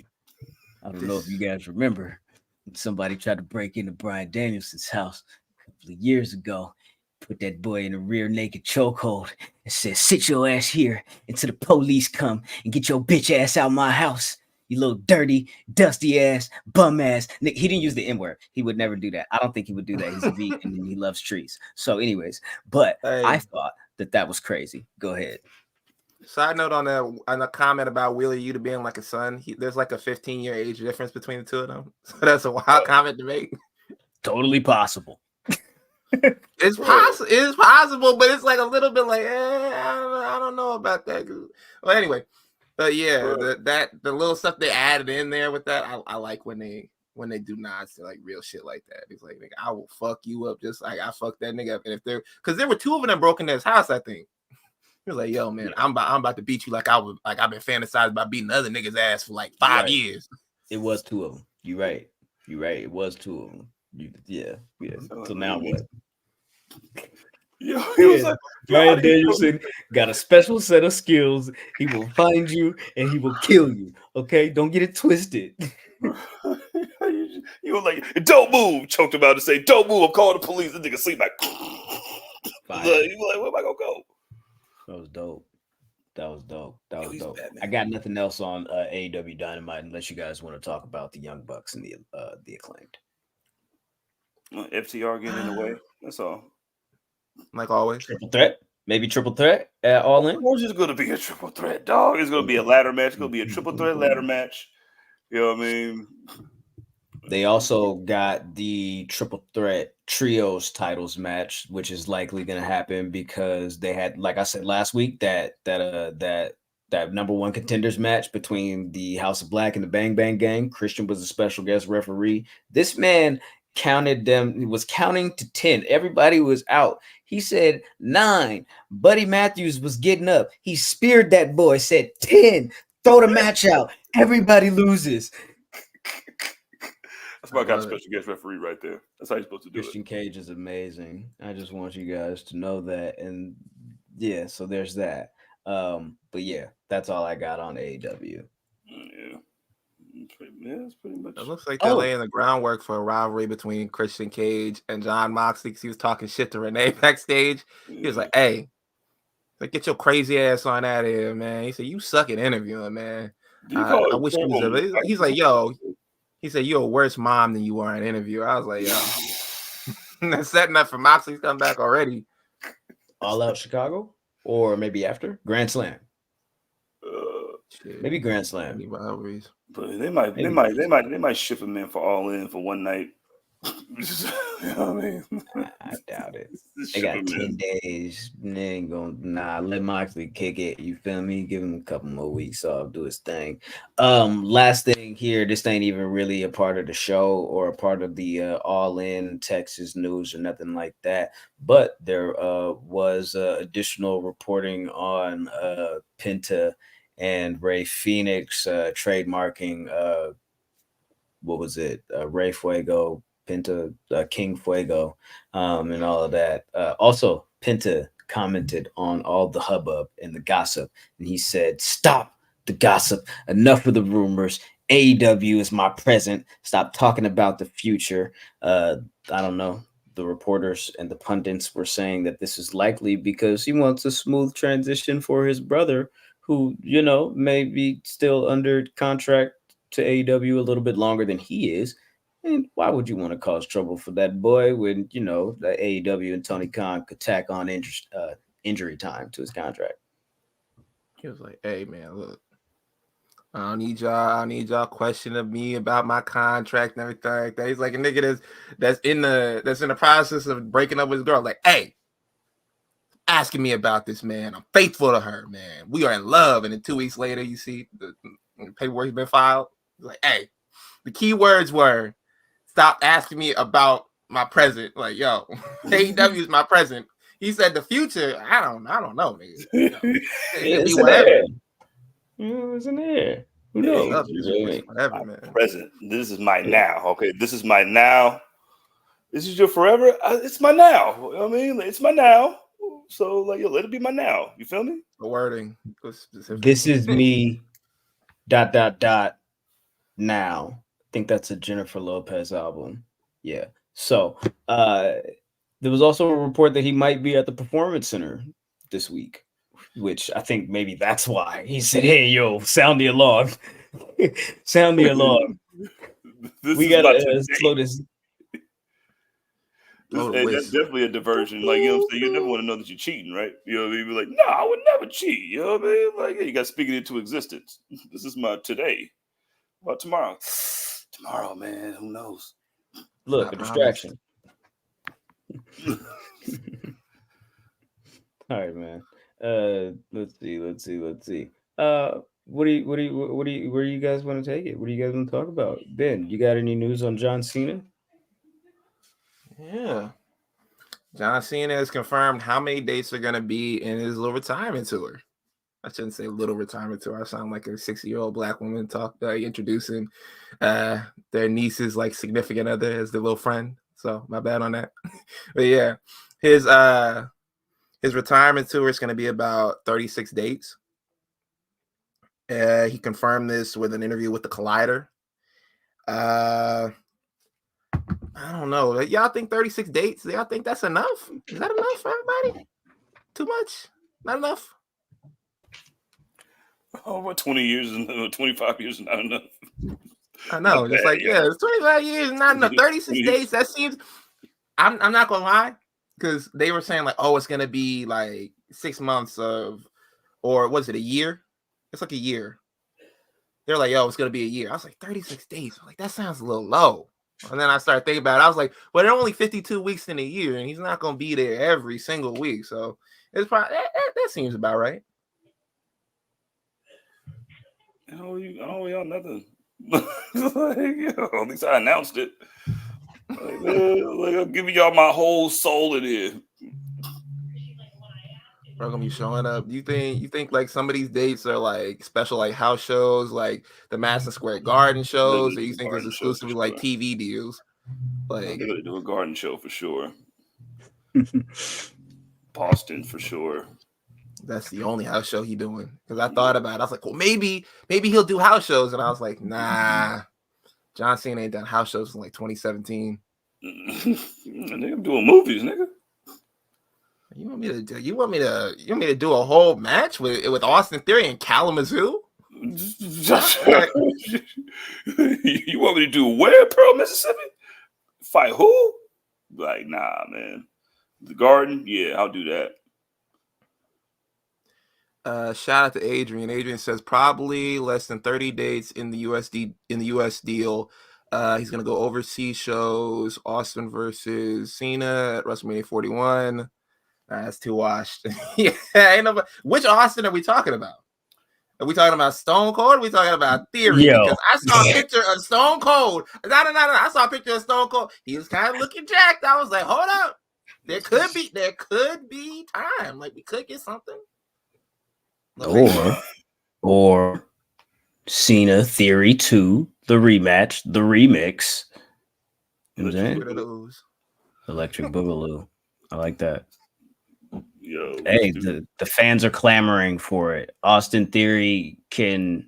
I don't know if you guys remember when somebody tried to break into Bryan Danielson's house a couple of years ago. Put that boy in a rear naked chokehold and said, sit your ass here until the police come and get your bitch ass out my house. You little dirty, dusty ass, bum ass. He didn't use the N word. He would never do that. I don't think he would do that. He's a vegan and he loves trees. So anyways, but I thought that was crazy. Go ahead. Side note on a comment about Wheeler Yuta being like a son. There's like a 15-year age difference between the two of them. So that's a wild comment to make. Totally possible. It's possible, but it's like a little bit like, I don't know about that. Well, anyway, but yeah, the little stuff they added in there with that, I like when they do nods to like real shit like that. It's like, nigga, I will fuck you up just like I fucked that nigga up. And because there were two of them broke into his house, I think. He was like, yo, man, I'm about to beat you like I've been fantasized about beating other niggas' ass for like 5 years. It was two of them. You're right. It was two of them. Yeah. So now what? Yo, he was like, Bryan Danielson got a special set of skills. He will find you and he will kill you. Okay, don't get it twisted. You were like, don't move. Choked him out to say, don't move. I'm calling the police. The nigga sleep like, he was like, where am I gonna go? That was dope. I got nothing else on AEW Dynamite unless you guys want to talk about the Young Bucks and the Acclaimed. FTR getting in the way. That's all. Like always. Triple threat. Maybe triple threat at All In. It's just going to be a triple threat, dog. It's going to be a ladder match. It's going to be a triple threat ladder match. You know what I mean? They also got the triple threat trios titles match, which is likely going to happen because they had, like I said last week, that number one contenders match between the House of Black and the Bang Bang Gang. Christian was a special guest referee. This man counted them. He was counting to 10. Everybody was out. He said 9. Buddy Matthews was getting up. He speared that boy, said 10. Throw the match out. Everybody loses. That's why I got a special guest referee right there. That's how you're supposed to do Christian it. Cage is amazing. I just want you guys to know that. And yeah, so there's that. But yeah, that's all I got on AEW. Yeah. That's pretty much. It looks like they're laying the groundwork for a rivalry between Christian Cage and John Moxley because he was talking shit to Renee backstage. He was like, hey, get your crazy ass on out of here, man. He said, you suck at interviewing, man. I wish he was he's like, yo, he said, you're a worse mom than you are an interviewer. I was like, yo, that's setting up for Moxley's comeback already. All Out Chicago? Or maybe after? Grand Slam. Maybe Grand Slam. But they might ship him in for All In for one night. You know what I mean? I doubt it. They got 10 days. They ain't gonna let Moxley kick it. You feel me? Give him a couple more weeks off, do his thing. Last thing here, this ain't even really a part of the show or a part of the All In Texas news or nothing like that. But there was additional reporting on Penta and Ray Phoenix trademarking what was it? Ray Fuego, Penta, King Fuego, and all of that. Also, Penta commented on all the hubbub and the gossip, and he said, "Stop the gossip. Enough of the rumors. AEW is my present. Stop talking about the future." I don't know. The reporters and the pundits were saying that this is likely because he wants a smooth transition for his brother, who, you know, may be still under contract to AEW a little bit longer than he is. And why would you want to cause trouble for that boy when, you know, the AEW and Tony Khan could tack on injury time to his contract? He was like, "Hey man, look, I don't need y'all questioning me about my contract and everything like that." He's like a nigga that's in the process of breaking up with his girl. Like, hey, asking me about this, man. I'm faithful to her, man. We are in love. And then 2 weeks later, you see the paperwork's been filed. Like, hey, the key words were stop asking me about my present. Like, yo, AEW is my present. He said the future. I don't know, nigga. You know, it could be whatever. It's in there. Who knows? Whatever, man. Present. This is my now. Okay, this is my now. This is your forever. It's my now. You know what I mean, it's my now. So, like, yo, let it be my now. You feel me? The wording. This is me. ... Now. I think that's a Jennifer Lopez album. Yeah. So, there was also a report that he might be at the Performance Center this week, which I think maybe that's why he said, "Hey, yo, sound the alarm, sound the alarm. We gotta slow this." Hey, that's definitely a diversion. Like, you know what I'm saying? You never want to know that you're cheating, right? You know what I mean? Be like, no, I would never cheat. You know what I mean? Like, yeah, you got to speak it into existence. This is my today. What tomorrow? Tomorrow, man. Who knows? Look, a distraction. All right, man. Let's see. Where do you guys want to take it? What do you guys want to talk about? Ben, you got any news on John Cena? Yeah. John Cena has confirmed how many dates are going to be in his little retirement tour. I shouldn't say little retirement tour. I sound like a 60-year-old black woman introducing their niece's like significant other as their little friend. So my bad on that. But yeah, his retirement tour is going to be about 36 dates. He confirmed this with an interview with the Collider. I don't know. Y'all think 36 dates? Y'all think that's enough? Is that enough for everybody? Too much? Not enough? Oh, what 20 years and 25 years is not enough. I know. Just like, yeah, it's 25 years, not enough. 36 days, that seems, I'm not going to lie, because they were saying like, oh, it's going to be like 6 months of, or was it a year? It's like a year. They're like, yo, it's going to be a year. I was like, 36 days. I'm like, that sounds a little low. And then I started thinking about it. I was like, well, there are only 52 weeks in a year, and he's not going to be there every single week. So it's probably, that seems about right. Y'all nothing. Like, at least I announced it. Like, I'm giving y'all my whole soul in here. We're gonna be showing up. You think like some of these dates are like special, like house shows, like the Madison Square Garden shows, or you think it's exclusively like TV deals? Like they're gonna do a garden show for sure. Boston for sure. That's the only house show he doing. Because I thought about it. I was like, well, maybe he'll do house shows. And I was like, nah. John Cena ain't done house shows in like 2017. Nigga, I'm doing movies, nigga. You want me to do a whole match with Austin Theory and Kalamazoo? You want me to do where, Pearl, Mississippi? Fight who? Like, nah, man. The Garden? Yeah, I'll do that. Shout out to Adrian. Adrian says probably less than 30 dates in the US deal. He's gonna go overseas shows. Austin versus Cena at WrestleMania 41. That's too washed. Yeah, ain't nobody. Which Austin are we talking about? Are we talking about Stone Cold? Or are we talking about Theory? Yo. Because I saw a picture of Stone Cold. No. I saw a picture of Stone Cold. He was kind of looking jacked. I was like, hold up. There could be time. Like we could get something. Or Cena Theory 2, the rematch, the remix. Electric Boogaloo. I like that. Yo, hey, the fans are clamoring for it. Austin Theory can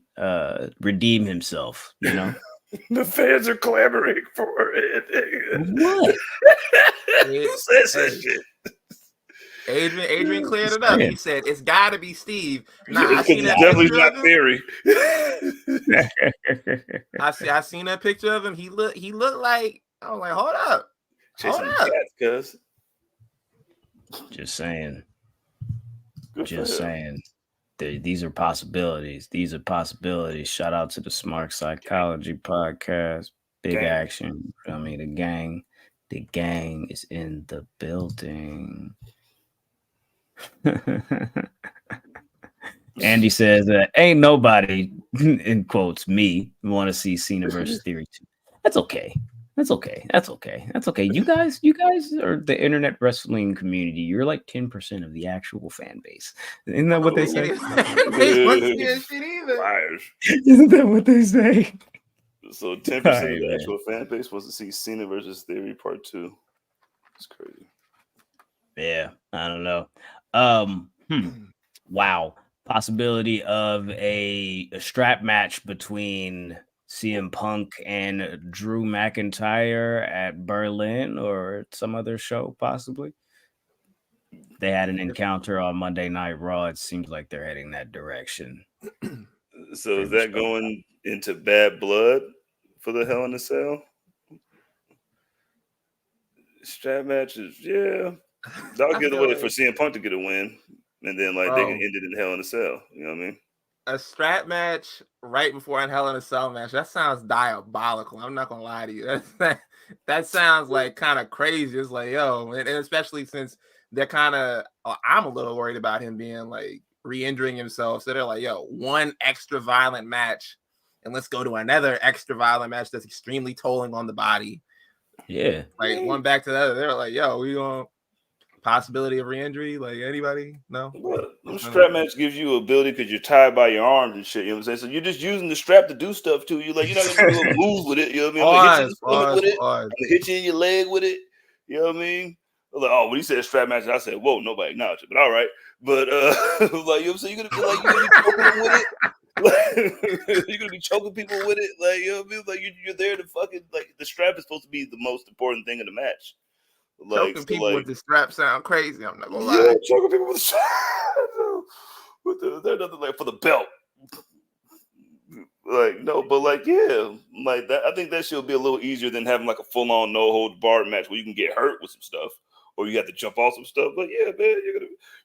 redeem himself, you know? The fans are clamoring for it. What? Who says that shit? Adrian cleared it up. He said it's got to be Steve. Nah, I seen that definitely not Theory. I seen that picture of him. He looked like, I was like, hold up. Just saying. Good Just saying. These are possibilities. These are possibilities. Shout out to the Smart Psychology podcast. Big action. I mean, the gang is in the building. Andy says that ain't nobody, in quotes, me, want to see Cena versus Theory 2. That's okay. That's okay. That's okay. That's okay. You guys are the internet wrestling community. You're like 10% of the actual fan base. Isn't that what they say? Isn't that what they say? So 10% of the actual fan base wants to see Cena versus Theory Part 2. It's crazy. Yeah, I don't know. Wow. Possibility of a strap match between CM Punk and Drew McIntyre at Berlin or some other show, possibly. They had an encounter on Monday Night Raw. It seems like they're heading that direction. So is that going into Bad Blood for the Hell in a Cell? Strap matches, yeah. That'll give the way for CM Punk to get a win. And then they can end it in Hell in a Cell. You know what I mean? A strap match right before a Hell in a Cell match. That sounds diabolical. I'm not gonna lie to you. That sounds like kind of crazy. It's like, yo, and especially since they're kind of, I'm a little worried about him being like re-injuring himself. So they're like, yo, one extra violent match, and let's go to another extra violent match that's extremely tolling on the body. Yeah. Like one back to the other. They're like, yo, we gonna possibility of re-injury? Like anybody? No. The strap match gives you ability because you're tied by your arms and shit. You know what I'm saying? So you're just using the strap to do stuff too. You're not gonna do a move with it. You know what I mean? I'm gonna hit you in the stomach with it. I'm gonna hit you in your leg with it. You know what I mean? Like, oh, when he said strap match, I said, whoa, nobody acknowledged it. But all right. But like, you know what I'm saying? You're gonna be choking them with it. You're gonna be choking people with it. Like, you know what I mean? Like you're there to fucking like the strap is supposed to be the most important thing in the match. Choking people with the strap sound crazy. I'm not gonna lie. Choking people with the strap. They're nothing like for the belt. Like no, but like yeah, like that. I think that should be a little easier than having like a full on no holds barred match where you can get hurt with some stuff or you have to jump off some stuff. But yeah, man,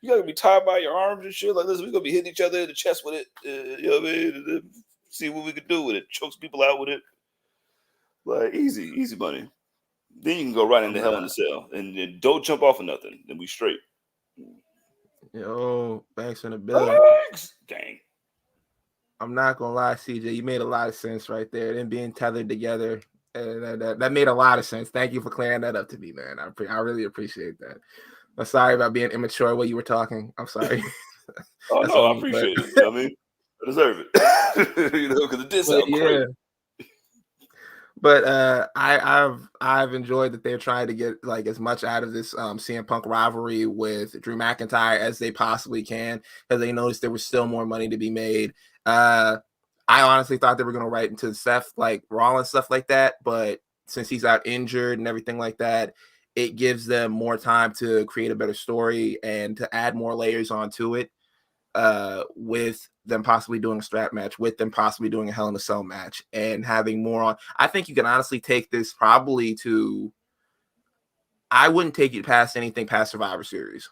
you gotta be tied by your arms and shit. Like listen, we're gonna be hitting each other in the chest with it. You know what I mean? See what we can do with it. Chokes people out with it. Like easy money. Then you can go right into Hell in a Cell and then don't jump off of nothing. Then we straight. Yo, thanks in the building. Dang. I'm not gonna lie, CJ. You made a lot of sense right there. Them being tethered together, that made a lot of sense. Thank you for clearing that up to me, man. I really appreciate that. I'm sorry about being immature while you were talking. I'm sorry. Oh no, I appreciate it. You know what I mean, I deserve it. You know, because it did sound crazy. But I've enjoyed that they're trying to get like as much out of this CM Punk rivalry with Drew McIntyre as they possibly can, because they noticed there was still more money to be made. I honestly thought they were going to write into Seth like Rollins stuff like that, but since he's out injured and everything like that, it gives them more time to create a better story and to add more layers onto it. With them possibly doing a strap match, with them possibly doing a Hell in a Cell match, and having more on. I think you can honestly take this probably to. I wouldn't take it past anything past Survivor Series.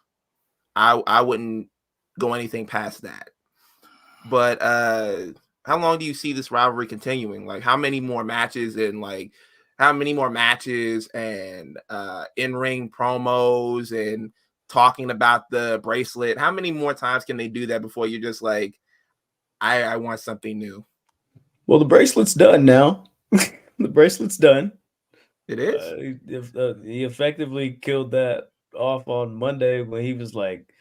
I wouldn't go anything past that. But how long do you see this rivalry continuing? Like, how many more matches and in-ring promos and talking about the bracelet? How many more times can they do that before you're just like, I want something new? Well, the bracelet's done now. The bracelet's done. It is. He effectively killed that off on Monday when he was like,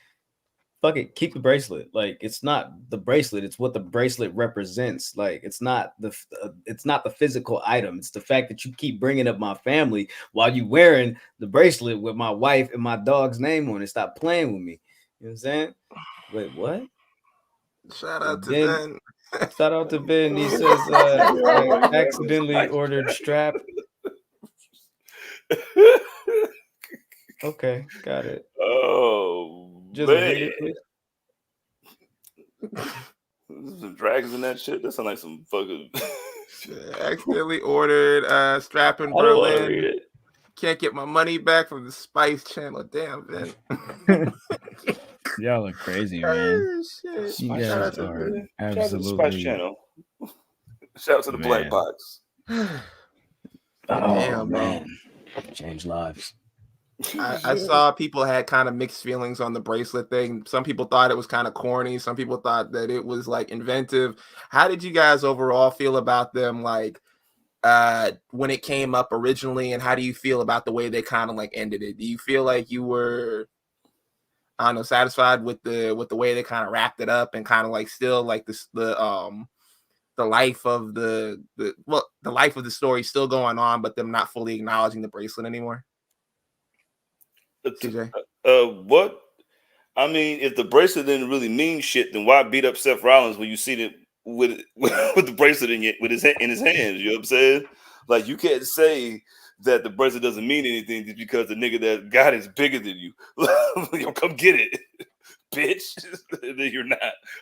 fuck it, keep the bracelet. Like, it's not the bracelet, it's what the bracelet represents. Like, it's not the physical item. It's the fact that you keep bringing up my family while you wearing the bracelet with my wife and my dog's name on it. Stop playing with me. You know what I'm saying? Wait, what? Shout out to Ben. Shout out to Ben. He says, I accidentally ordered strap. Okay, got it. Oh, just read it, some dragons and that shit. That sounds like some fucking. Accidentally ordered strap in Berlin. Can't get my money back from the Spice Channel. Damn, man. Y'all are crazy, man. Shit. You guys are Shout out to the absolutely. Spice Channel. Shout out to the Black Box. Damn, man. Change lives. I saw people had kind of mixed feelings on the bracelet thing. Some people thought it was kind of corny. Some people thought that it was like inventive. How did you guys overall feel about them? Like, when it came up originally, and how do you feel about the way they kind of like ended it? Do you feel like you were, I don't know, satisfied with the way they kind of wrapped it up and kind of like still like the life of the life of the story still going on, but them not fully acknowledging the bracelet anymore? TJ? What? I mean, if the bracelet didn't really mean shit, then why beat up Seth Rollins when you see it with the bracelet in his hands? You know what I'm saying? Like, you can't say that the bracelet doesn't mean anything just because the nigga that got it is bigger than you. Yo, come get it, bitch. Then you're not.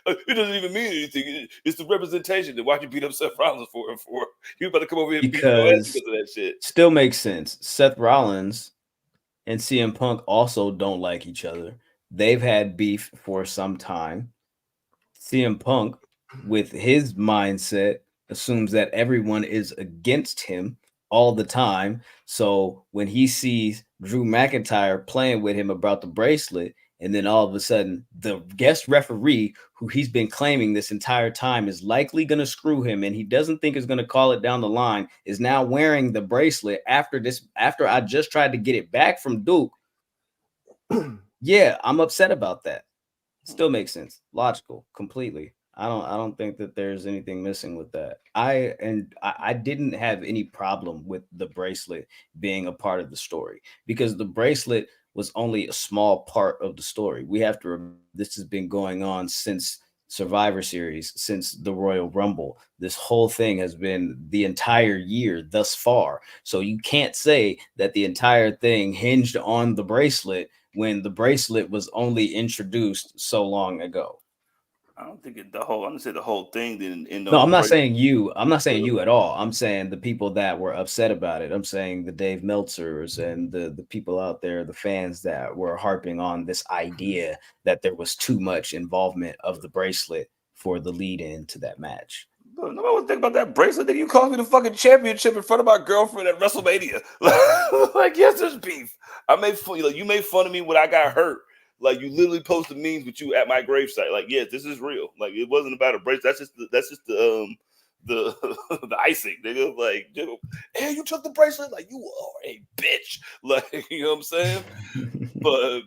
It doesn't even mean anything. It's the representation. Then why'd you beat up Seth Rollins for? You about to come over here and beat your ass because of that shit. Still makes sense. Seth Rollins and CM Punk also don't like each other. They've had beef for some time. CM Punk, with his mindset, assumes that everyone is against him all the time. So when he sees Drew McIntyre playing with him about the bracelet, and then all of a sudden the guest referee, who he's been claiming this entire time is likely going to screw him and he doesn't think is going to call it down the line, is now wearing the bracelet after I just tried to get it back from Duke. Yeah, I'm upset about that. Still makes sense. Logical, completely. I don't think that there's anything missing with that. I didn't have any problem with the bracelet being a part of the story because the bracelet was only a small part of the story. We have to, this has been going on since Survivor Series, since the Royal Rumble. This whole thing has been the entire year thus far. So you can't say that the entire thing hinged on the bracelet when the bracelet was only introduced so long ago. I don't think I'm gonna say the whole thing didn't end. No, I'm not saying you. I'm not saying you at all. I'm saying the people that were upset about it. I'm saying the Dave Meltzers and the people out there, the fans that were harping on this idea that there was too much involvement of the bracelet for the lead into that match. Nobody was thinking about that bracelet. Then you cost me the fucking championship in front of my girlfriend at WrestleMania. Like, yes, there's beef. You made fun of me when I got hurt. Like, you literally posted memes with you at my gravesite. Like, yes, this is real. Like, it wasn't about a bracelet. That's just the icing, nigga. Like, hey, you took the bracelet. Like, you are a bitch. Like, you know what I'm saying? But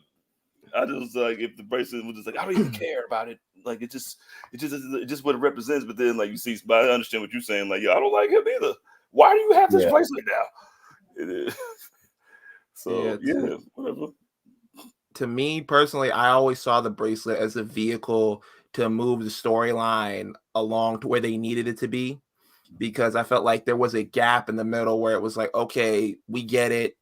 I just like, if the bracelet was just like, I don't even care about it. Like, it's just what it represents. But then, like, you see, but I understand what you're saying. Like, yo, I don't like him either. Why do you have this bracelet now? So yeah, whatever. To me personally, I always saw the bracelet as a vehicle to move the storyline along to where they needed it to be, because I felt like there was a gap in the middle where it was like, okay, we get it.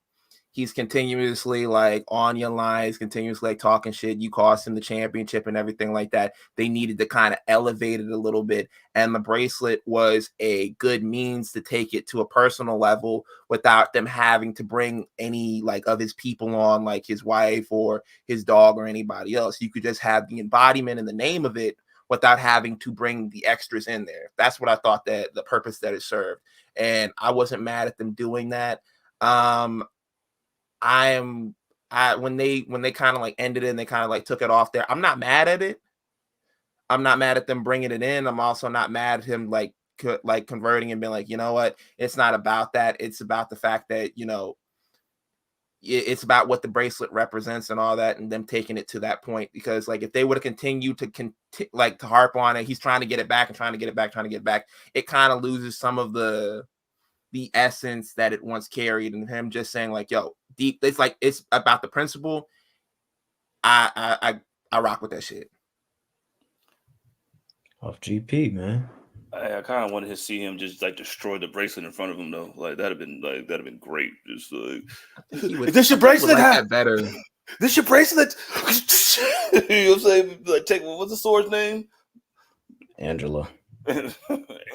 He's continuously like on your lines, continuously like talking shit. You cost him the championship and everything like that. They needed to kind of elevate it a little bit. And the bracelet was a good means to take it to a personal level without them having to bring any like of his people on, like his wife or his dog or anybody else. You could just have the embodiment and the name of it without having to bring the extras in there. That's what I thought that the purpose that it served. And I wasn't mad at them doing that. When they kind of like ended it and they kind of like took it off there, I'm not mad at it. I'm not mad at them bringing it in. I'm also not mad at him like converting and being like, you know what, it's not about that. It's about the fact that, you know, it's about what the bracelet represents and all that, and them taking it to that point. Because like if they would have continued to harp on it, he's trying to get it back and trying to get it back, it kind of loses some of the essence that it once carried. And him just saying like, yo, deep, it's like, it's about the principle. I rock with that shit. Off GP, man. I kind of wanted to see him just like destroy the bracelet in front of him though. Like that'd have been great. Just like, is this your bracelet? Like that better. This your bracelet? You know what I'm saying? Like, take, what's the sword's name? Angela.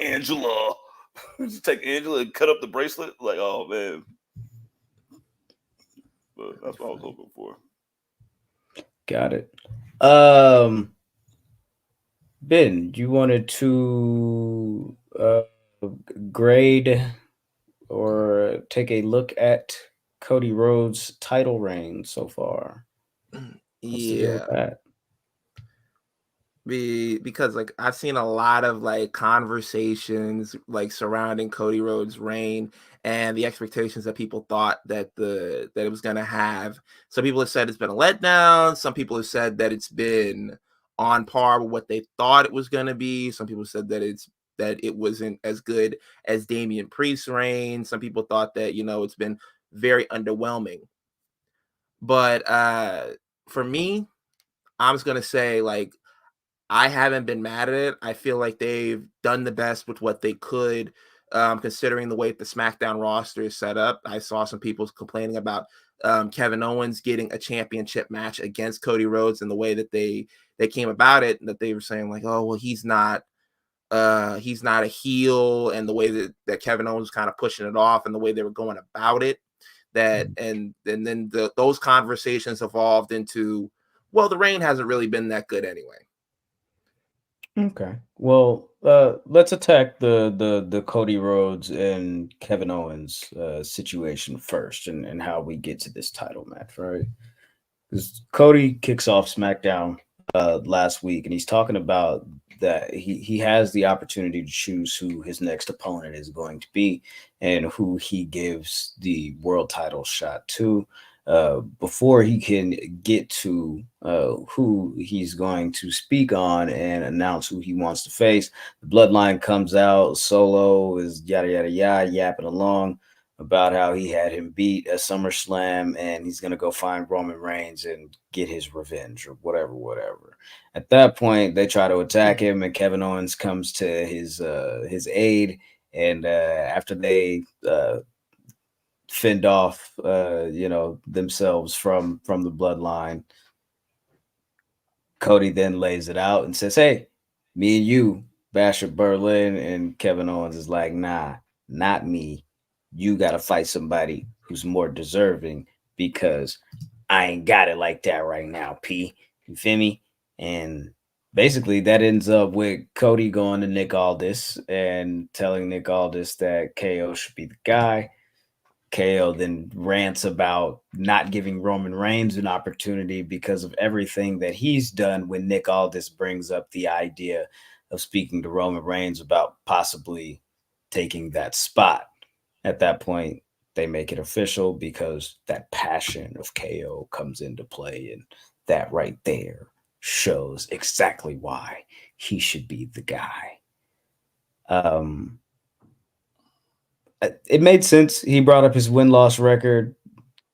Angela. Just take Angela and cut up the bracelet. Like, oh man. but that's what I was hoping for. Got it. Ben, you wanted to grade or take a look at Cody Rhodes' title reign so far? What's the deal with that? Because like I've seen a lot of like conversations like surrounding Cody Rhodes' reign and the expectations that people thought that it was gonna have. Some people have said it's been a letdown. Some people have said that it's been on par with what they thought it was gonna be. Some people said that it wasn't as good as Damian Priest's reign. Some people thought that it's been very underwhelming. But for me, I'm just gonna say like I haven't been mad at it. I feel like they've done the best with what they could, considering the way the Smackdown roster is set up. I saw some people complaining about Kevin Owens getting a championship match against Cody Rhodes and the way that they came about it, and that they were saying like, oh, well, he's not a heel, and the way that Kevin Owens was kind of pushing it off and the way they were going about it. And then those conversations evolved into, well, the reign hasn't really been that good anyway. Okay. Well, let's attack the Cody Rhodes and Kevin Owens situation first, and how we get to this title match, right? Because Cody kicks off SmackDown last week, and he's talking about that he has the opportunity to choose who his next opponent is going to be and who he gives the world title shot to. Before he can get to who he's going to speak on and announce who he wants to face, the Bloodline comes out. Solo is yada yada yada yapping along about how he had him beat at SummerSlam and he's gonna go find Roman Reigns and get his revenge or whatever. At that point, they try to attack him, and Kevin Owens comes to his aid. And after they fend off themselves from the Bloodline, Cody then lays it out and says, hey, me and you bash at Berlin. And Kevin Owens is like, nah, not me. You gotta fight somebody who's more deserving, because I ain't got it like that right now, P. You feel me? And basically that ends up with Cody going to Nick Aldis and telling Nick Aldis that KO should be the guy. KO then rants about not giving Roman Reigns an opportunity because of everything that he's done when Nick Aldis brings up the idea of speaking to Roman Reigns about possibly taking that spot. At that point, they make it official because that passion of KO comes into play, and that right there shows exactly why he should be the guy. It made sense. He brought up his win-loss record.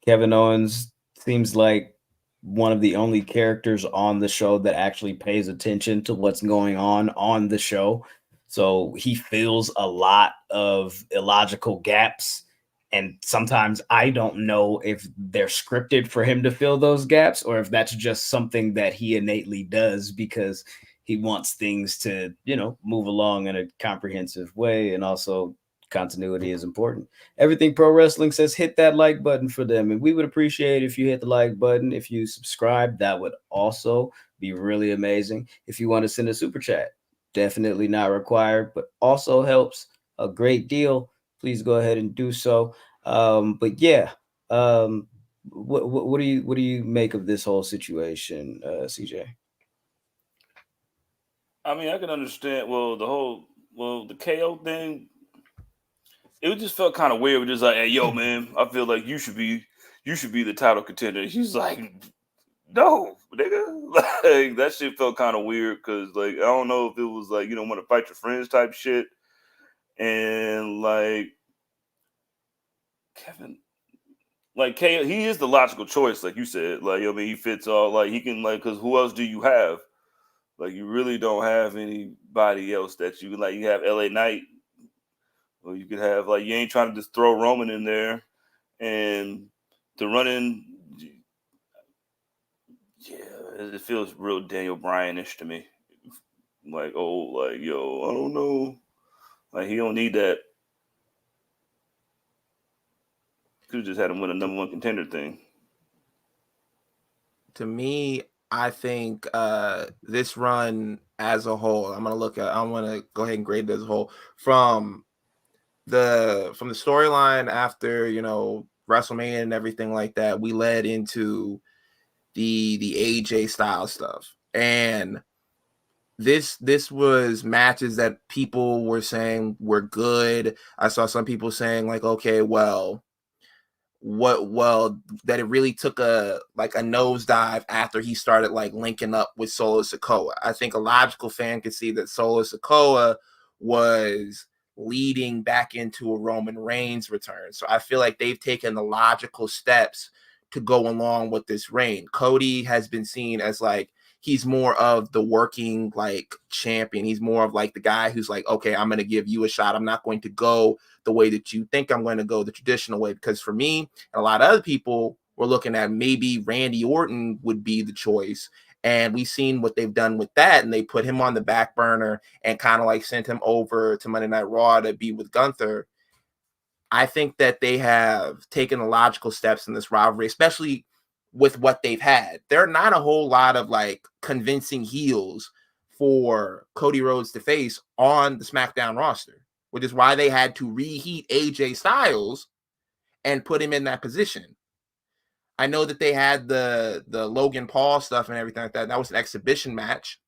Kevin Owens seems like one of the only characters on the show that actually pays attention to what's going on the show. So he fills a lot of illogical gaps. And sometimes I don't know if they're scripted for him to fill those gaps, or if that's just something that he innately does because he wants things to, move along in a comprehensive way. And also, continuity is important. Everything Pro Wrestling says hit that like button for them, and we would appreciate if you hit the like button. If you subscribe, that would also be really amazing. If you want to send a super chat, definitely not required, but also helps a great deal. Please go ahead and do so. But yeah, what do you make of this whole situation, CJ? I mean, I can understand. The KO thing, it just felt kind of weird. Just like, hey, yo, man, I feel like you should be the title contender. She's like, no, nigga. Like, that shit felt kind of weird because, like, I don't know if it was like, you don't want to fight your friends type shit. And like Kevin, like KO, he is the logical choice, like you said. Like, I mean, he fits all. Like, he can, like, because who else do you have? Like, you really don't have anybody else that you like. You have LA Knight. Or you could have, like, you ain't trying to just throw Roman in there and to run in. Yeah, it feels real Daniel Bryan-ish to me. Like, oh, like, yo, I don't know. Like, he don't need that. Could have just had him win a number one contender thing. To me, I think this run as a whole, I want to go ahead and grade it as a whole from the storyline after, WrestleMania and everything like that. We led into the AJ style stuff, and this was matches that people were saying were good. I saw some people saying like, okay, well, that it really took a nosedive after he started like linking up with Solo Sikoa. I think a logical fan could see that Solo Sikoa was leading back into a Roman Reigns return. So I feel like they've taken the logical steps to go along with this reign. Cody has been seen as like, he's more of the working like champion. He's more of like the guy who's like, okay, I'm going to give you a shot. I'm not going to go the way that you think I'm going to go, the traditional way. Because for me and a lot of other people were looking at maybe Randy Orton would be the choice. And we've seen what they've done with that. And they put him on the back burner and kind of like sent him over to Monday Night Raw to be with Gunther. I think that they have taken the logical steps in this rivalry, especially with what they've had. There are not a whole lot of like convincing heels for Cody Rhodes to face on the SmackDown roster, which is why they had to reheat AJ Styles and put him in that position. I know that they had the Logan Paul stuff and everything like that. That was an exhibition match.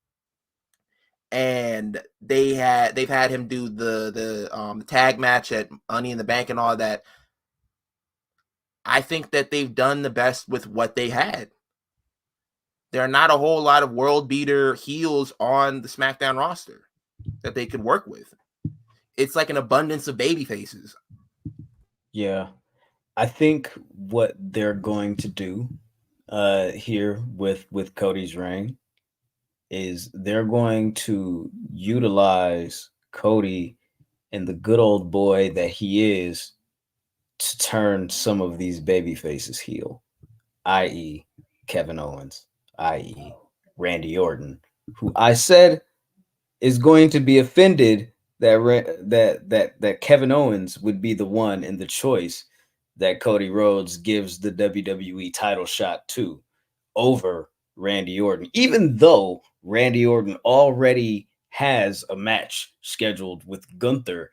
And they've had him do the tag match at Money in the Bank and all that. I think that they've done the best with what they had. There are not a whole lot of world beater heels on the SmackDown roster that they could work with. It's like an abundance of baby faces. Yeah. I think what they're going to do here with Cody's reign is they're going to utilize Cody and the good old boy that he is to turn some of these baby faces heel, i.e. Kevin Owens, i.e. Randy Orton, who I said is going to be offended that Kevin Owens would be the one in the choice that Cody Rhodes gives the WWE title shot to over Randy Orton, even though Randy Orton already has a match scheduled with Gunther.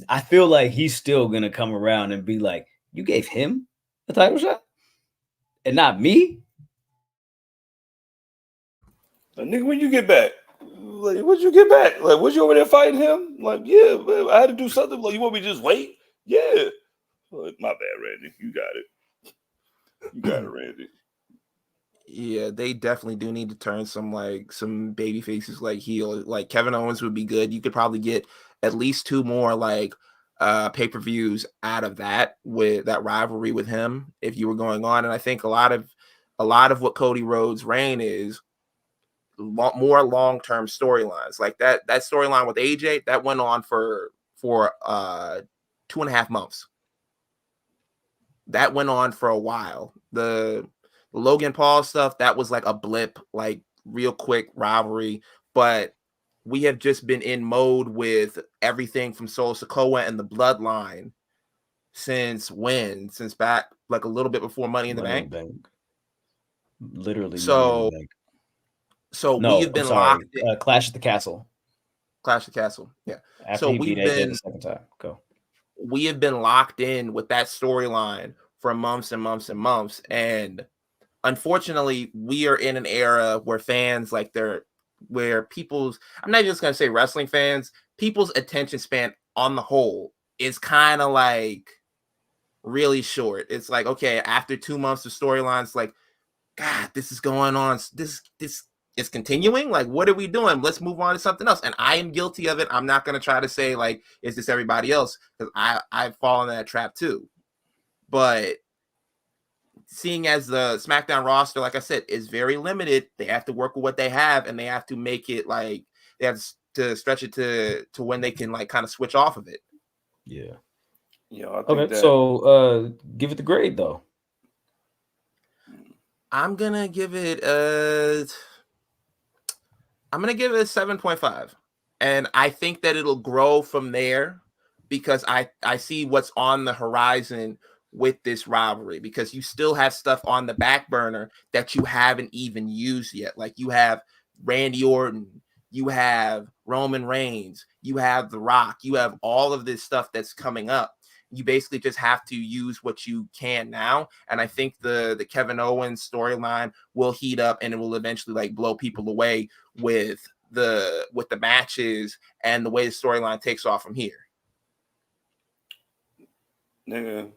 I feel like he's still gonna come around and be like, you gave him a title shot and not me? Like, nigga, when you get back? Like, what'd you get back? Like, was you over there fighting him? Like, yeah, man, I had to do something. Like, you want me to just wait? Yeah. Like, my bad, Randy. You got it. You got it, Randy. Yeah, they definitely do need to turn some baby faces like heel. Like Kevin Owens would be good. You could probably get at least 2 more like pay-per-views out of that, with that rivalry with him if you were going on. And I think a lot of what Cody Rhodes' reign is more long-term storylines. Like that storyline with AJ that went on for 2.5 months. That went on for a while. The Logan Paul stuff, that was like a blip, like real quick rivalry. But we have just been in mode with everything from Solo Sikoa and the Bloodline since when? Since back like a little bit before Money in the Bank. Literally. So no, we have been locked in. Clash at the Castle. Clash of the Castle. Yeah. After he beat AJ the second time. Go. We have been locked in with that storyline for months and months and months. And unfortunately, we are in an era where fans I'm not just going to say wrestling fans, people's attention span on the whole is kind of like really short. It's like, okay, after 2 months of storylines, like, God, this is going on. This is continuing. Like, what are we doing? Let's move on to something else. And I am guilty of it. I'm not going to try to say like, is this everybody else? Because I've fallen in that trap too. But seeing as the SmackDown roster, like I said, is very limited, they have to work with what they have, and they have to make it like they have to stretch it to when they can like kind of switch off of it. Yeah. I think so give it the grade though. I'm gonna give it a 7.5, and I think that it'll grow from there because I see what's on the horizon with this rivalry, because you still have stuff on the back burner that you haven't even used yet. Like you have Randy Orton, you have Roman Reigns, you have The Rock, you have all of this stuff that's coming up. You basically just have to use what you can now. And I think the Kevin Owens storyline will heat up, and it will eventually like blow people away with the matches and the way the storyline takes off from here. Nigga,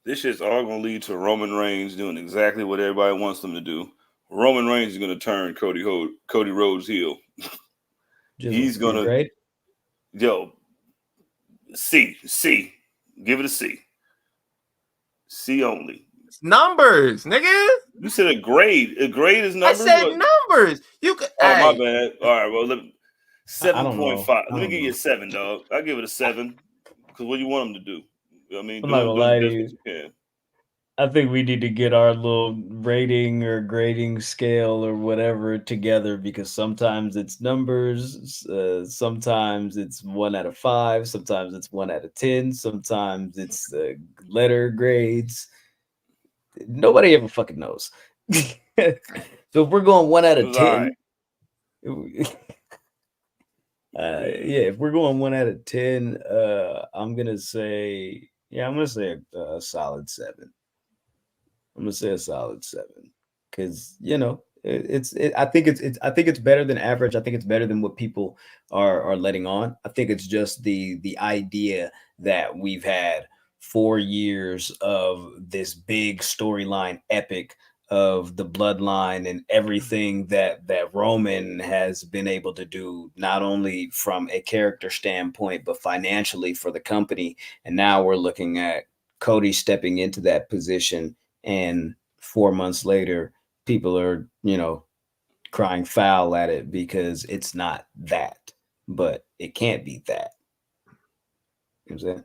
this shit's all gonna lead to Roman Reigns doing exactly what everybody wants them to do. Roman Reigns is gonna turn Cody Rhodes heel. He's gonna great. Yo, C. Give it a C. C only. It's numbers, nigga. You said a grade. A grade is numbers. I said numbers. You could. Oh, my bad. All right, well, 7.5. Let me give you a 7, dog. I'll give it a 7. Because what do you want them to do? I mean, I'm not gonna lie to you. I think we need to get our little rating or grading scale or whatever together, because sometimes it's numbers, sometimes it's 1 out of 5, sometimes it's 1 out of 10, sometimes it's letter grades. Nobody ever fucking knows. So if we're going 1 out of 10, if we're going 1 out of 10, I'm gonna say a solid 7. I'm gonna say a solid 7, because I think it's better than average. I think it's better than what people are letting on. I think it's just the idea that we've had 4 years of this big storyline epic of the bloodline and everything that Roman has been able to do, not only from a character standpoint, but financially for the company. And now we're looking at Cody stepping into that position, and 4 months later, people are, crying foul at it because it's not that, but it can't be that. You know what I'm saying?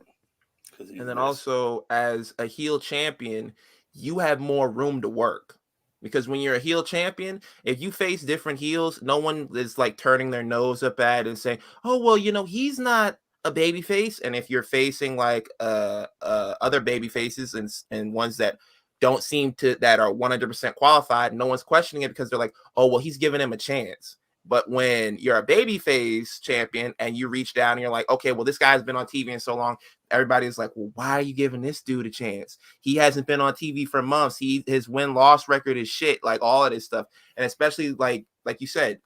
And then also, as a heel champion, you have more room to work, because when you're a heel champion, if you face different heels, no one is like turning their nose up at it and saying, oh, well, he's not a baby face. And if you're facing like other baby faces and ones that don't seem to, that are 100% qualified, no one's questioning it, because they're like, oh, well, he's giving him a chance. But when you're a babyface champion and you reach down and you're like, okay, well, this guy's been on TV in so long, everybody's like, well, why are you giving this dude a chance? He hasn't been on TV for months. His win-loss record is shit, like all of this stuff. And especially like you said,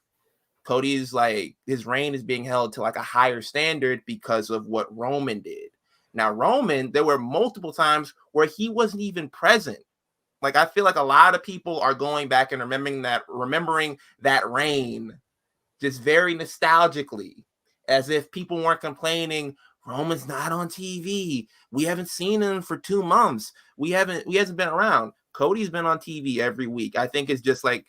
Cody's like, his reign is being held to like a higher standard because of what Roman did. Now, Roman, there were multiple times where he wasn't even present. Like, I feel like a lot of people are going back and remembering that reign just very nostalgically, as if people weren't complaining, Roman's not on TV. We haven't seen him for 2 months. He hasn't been around. Cody's been on TV every week. I think it's just like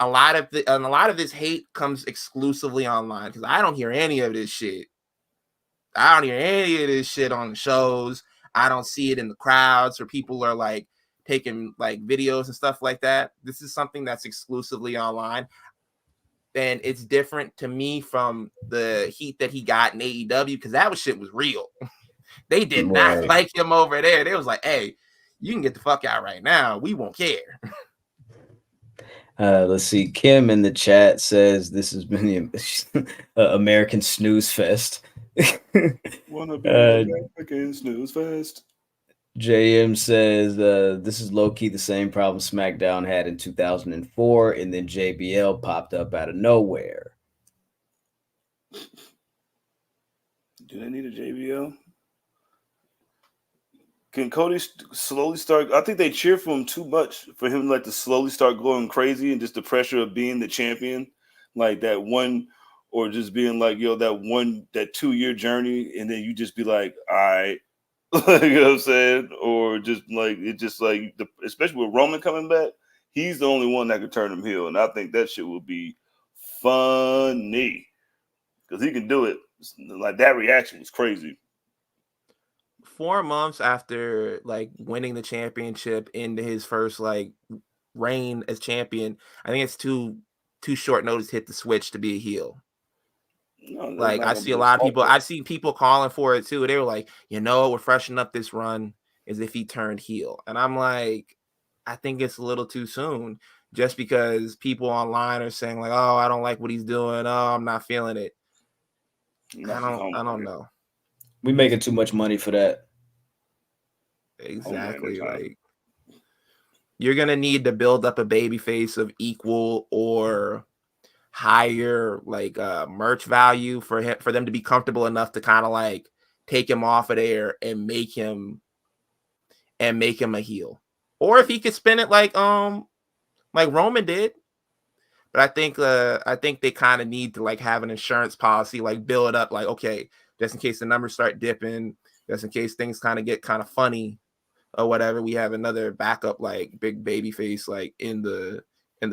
a lot of this hate comes exclusively online, because I don't hear any of this shit. I don't hear any of this shit on the shows. I don't see it in the crowds, or people are like taking like videos and stuff like that. This is something that's exclusively online. And it's different to me from the heat that he got in AEW, because that shit was real. They did not like him over there. They was like, hey, you can get the fuck out right now. We won't care. Let's see. Kim in the chat says this has been the American Snooze Fest. Wanna be American Snooze Fest. JM says this is low-key the same problem SmackDown had in 2004, and then JBL popped up out of nowhere. Do they need a JBL? Can Cody slowly start? I think they cheer for him too much for him like to slowly start going crazy, and just the pressure of being the champion, like that one, or just being like, that 2-year journey, and then you just be like, all right. You know what I'm saying? Or just like especially with Roman coming back, he's the only one that could turn him heel, and I think that shit will be funny because he can do it. Like, that reaction was crazy. 4 months after like winning the championship into his first like reign as champion, I think it's too short notice to hit the switch to be a heel. No, like, I see a lot of people. I've seen people calling for it too. They were like, we're freshening up this run. is if he turned heel. And I'm like, I think it's a little too soon, just because people online are saying like, oh, I don't like what he's doing. Oh, I'm not feeling it. I don't know. We making too much money for that. Exactly. Like, you're gonna need to build up a baby face of equal or higher like merch value for them to be comfortable enough to kind of like take him off of there and make him a heel. Or if he could spin it like Roman did. But I think they kind of need to like have an insurance policy, like build up, like, okay, just in case the numbers start dipping, just in case things kind of get kind of funny or whatever, we have another backup like big baby face like in the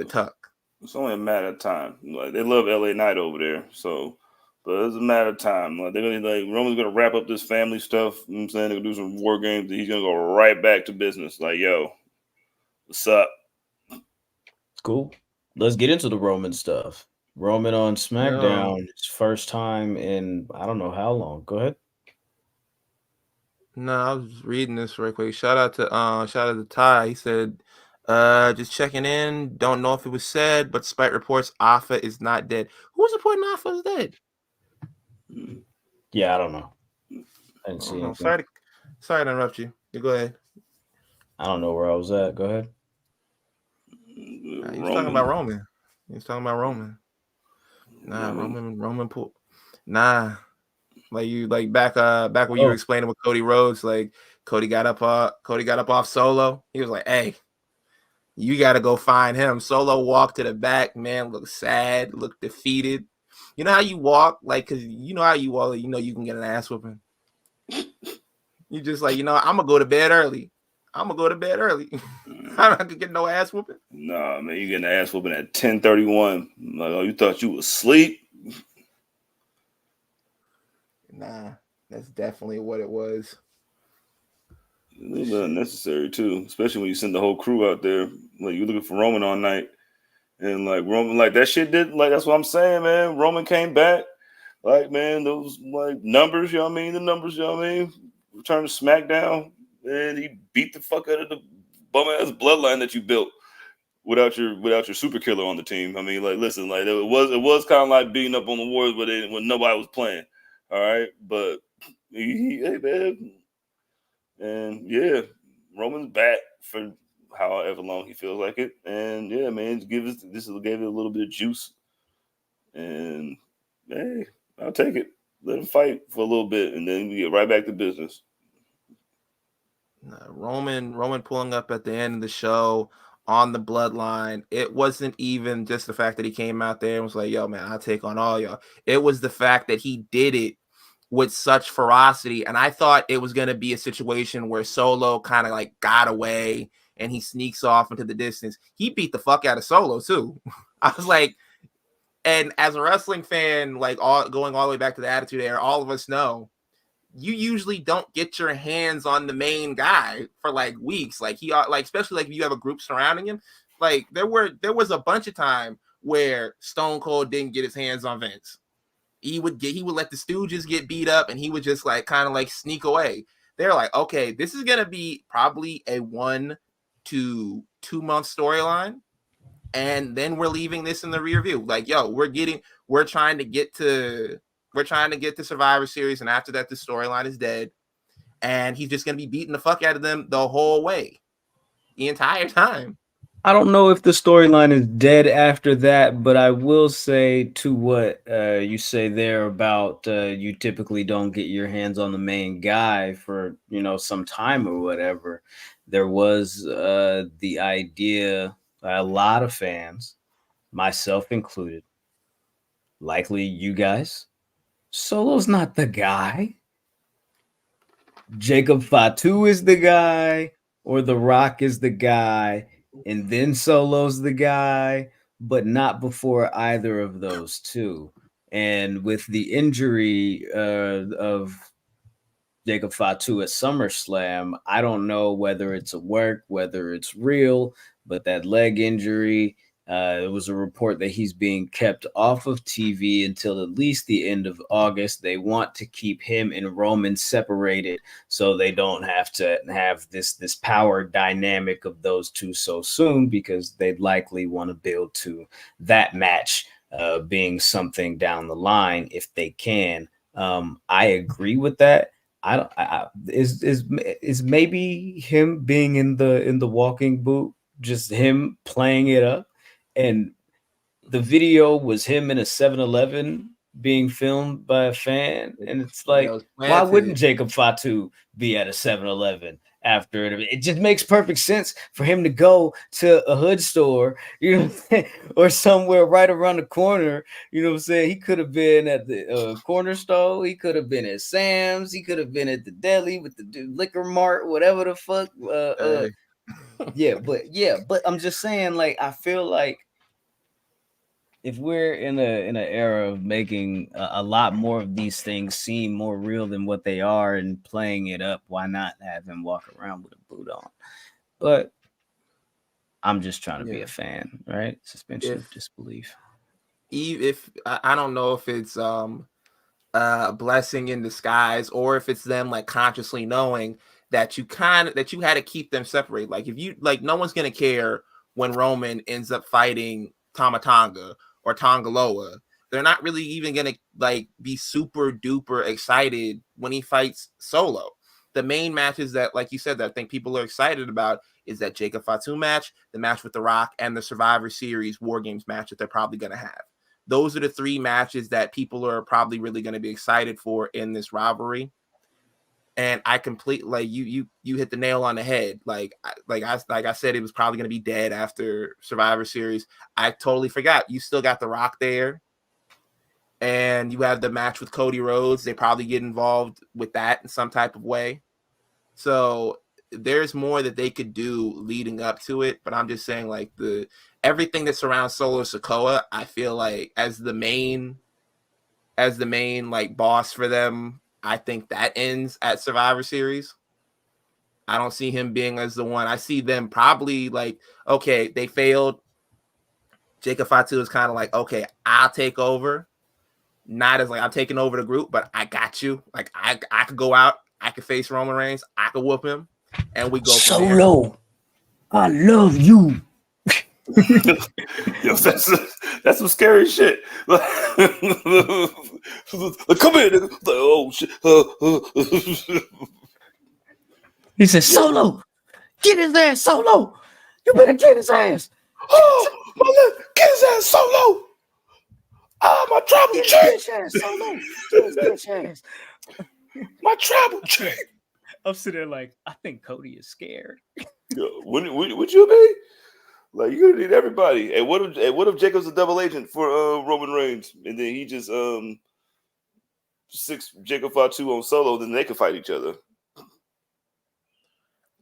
tuck. It's only a matter of time. Like, they love LA Knight over there, so but it's a matter of time. Like, they're gonna Roman's gonna wrap up this family stuff. You know what I'm saying, they're gonna do some war games, and he's gonna go right back to business. Like, yo, what's up? Cool. Let's get into the Roman stuff. Roman on SmackDown, his first time in I don't know how long. Go ahead. No, I was reading this real quick. Shout out to Ty. He said, just checking in. Don't know if it was said, but despite reports, Alpha is not dead. Who was reporting Alpha is dead? Yeah, I don't know. I didn't see anything. Sorry to interrupt you. You go ahead. I don't know where I was at. Go ahead. He's talking about Roman. Nah, Roman pull. Nah. Like back when you were explaining with Cody Rhodes, like Cody got up off Solo. He was like, "Hey, you got to go find him." Solo walked to the back, man, looked sad, looked defeated. You know how you walk, like, cause you know how you walk, you know you can get an ass whooping. You just like, I'm gonna go to bed early. I'm not gonna get no ass whooping. Nah, man, you getting an ass whooping at 10:31. Like, oh, you thought you was asleep? Nah, that's definitely what it was. A little bit unnecessary too, especially when you send the whole crew out there. Like, you're looking for Roman all night, and like Roman, like that shit did. Like, that's what I'm saying, man. Roman came back, like, man, those like numbers. You know what I mean? The numbers. You know what I mean? Return to SmackDown, and he beat the fuck out of the bum ass bloodline that you built without your super killer on the team. I mean, like, listen, like it was kind of like beating up on the Warriors, but when nobody was playing. All right, but hey, man, and yeah, Roman's back for however long he feels like it, and yeah, man, gave it a little bit of juice, and hey, I'll take it. Let him fight for a little bit, and then we get right back to business. Roman pulling up at the end of the show on the bloodline. It wasn't even just the fact that he came out there and was like, "Yo, man, I'll take on all y'all." It was the fact that he did it with such ferocity. And I thought it was going to be a situation where Solo kind of like got away and he sneaks off into the distance. He beat the fuck out of Solo too. I was like, and as a wrestling fan, like going all the way back to the Attitude Era, all of us know you usually don't get your hands on the main guy for like weeks. Like especially like if you have a group surrounding him, like there was a bunch of time where Stone Cold didn't get his hands on Vince. He would let the Stooges get beat up and he would just like kind of like sneak away. They're like, okay, this is going to be probably a 1 to 2 month storyline. And then we're leaving this in the rear view. Like, yo, we're trying to get to Survivor Series. And after that, the storyline is dead. And he's just going to be beating the fuck out of them the whole way, the entire time. I don't know if the storyline is dead after that, but I will say to what you say there about you typically don't get your hands on the main guy for, some time or whatever. There was the idea, a lot of fans, myself included, likely you guys, Solo's not the guy. Jacob Fatu is the guy, or The Rock is the guy, and then Solo's the guy, but not before either of those two. And with the injury of Jacob Fatu at SummerSlam, I don't know whether it's a work, whether it's real, but that leg injury, It was a report that he's being kept off of TV until at least the end of August. They want to keep him and Roman separated so they don't have to have this power dynamic of those two so soon, because they'd likely want to build to that match being something down the line if they can. I agree with that. Is maybe him being in the walking boot, just him playing it up, and the video was him in a 7-Eleven being filmed by a fan, and it's like, why wouldn't Jacob Fatu be at a 7-Eleven after it? It just makes perfect sense for him to go to a hood store, you know, or somewhere right around the corner. You know what I'm saying? He could have been at the corner store. He could have been at Sam's. He could have been at the deli with the liquor mart, whatever the fuck. But I'm just saying, like, I feel like if we're in an era of making a lot more of these things seem more real than what they are and playing it up, why not have him walk around with a boot on? But I'm just trying to be a fan, right? Suspension of disbelief. If I don't know if it's a blessing in disguise or if it's them like consciously knowing that you had to keep them separate. Like, if you like, no one's gonna care when Roman ends up fighting Tama Tonga or Tongaloa. They're not really even gonna like be super duper excited when he fights Solo. The main matches that, like you said, that I think people are excited about is that Jacob Fatu match, the match with The Rock, and the Survivor Series War Games match that they're probably gonna have. Those are the three matches that people are probably really going to be excited for in this rivalry. And I completely, like, you hit the nail on the head. Like I said, it was probably going to be dead after Survivor Series. I totally forgot. You still got The Rock there, and you have the match with Cody Rhodes. They probably get involved with that in some type of way. So there's more that they could do leading up to it. But I'm just saying, like, everything that surrounds Solo Sikoa, I feel like as the main like boss for them, I think that ends at Survivor Series. I don't see him being as the one. I see them probably like, okay, they failed. Jacob Fatu is kind of like, okay, I'll take over. Not as like I'm taking over the group, but I got you. Like, I could go out, I could face Roman Reigns, I could whoop him, and we go from there. Solo, I love you. Yo, that's some scary shit. Come here, nigga. Like, oh shit. He said, Solo, get his ass, Solo. You better get his ass. Oh, my left, get his ass, Solo. Ah, my tribal chief. Get his ass, Solo. Get his ass. My tribal chief. I'm sitting there like, I think Cody is scared. Yo, would you be? Like, you're gonna need everybody. And what if Jacob's a double agent for Roman Reigns, and then he just six Jacob Fatu on Solo, then they can fight each other.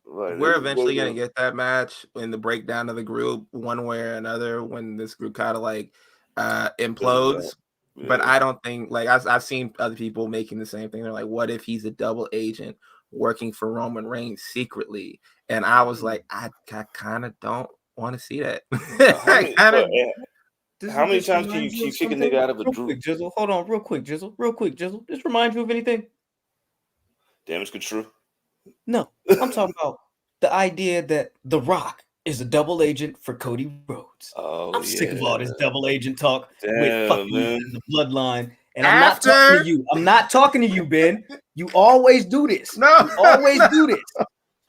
Like, we're eventually gonna get that match in the breakdown of the group, one way or another, when this group kind of like implodes. Yeah. But I don't think, like, I've seen other people making the same thing. They're like, what if he's a double agent working for Roman Reigns secretly? And I was like, I kind of don't want to see that. How many times can you kick a nigga out of a group? Jizzle, hold on, real quick, Jizzle. This remind you of anything? Damage control. No, I'm talking about the idea that The Rock is a double agent for Cody Rhodes. Oh, I'm sick of all this double agent talk with the Bloodline. And I'm not talking to you. I'm not talking to you, Ben. You always do this. No, you always do this.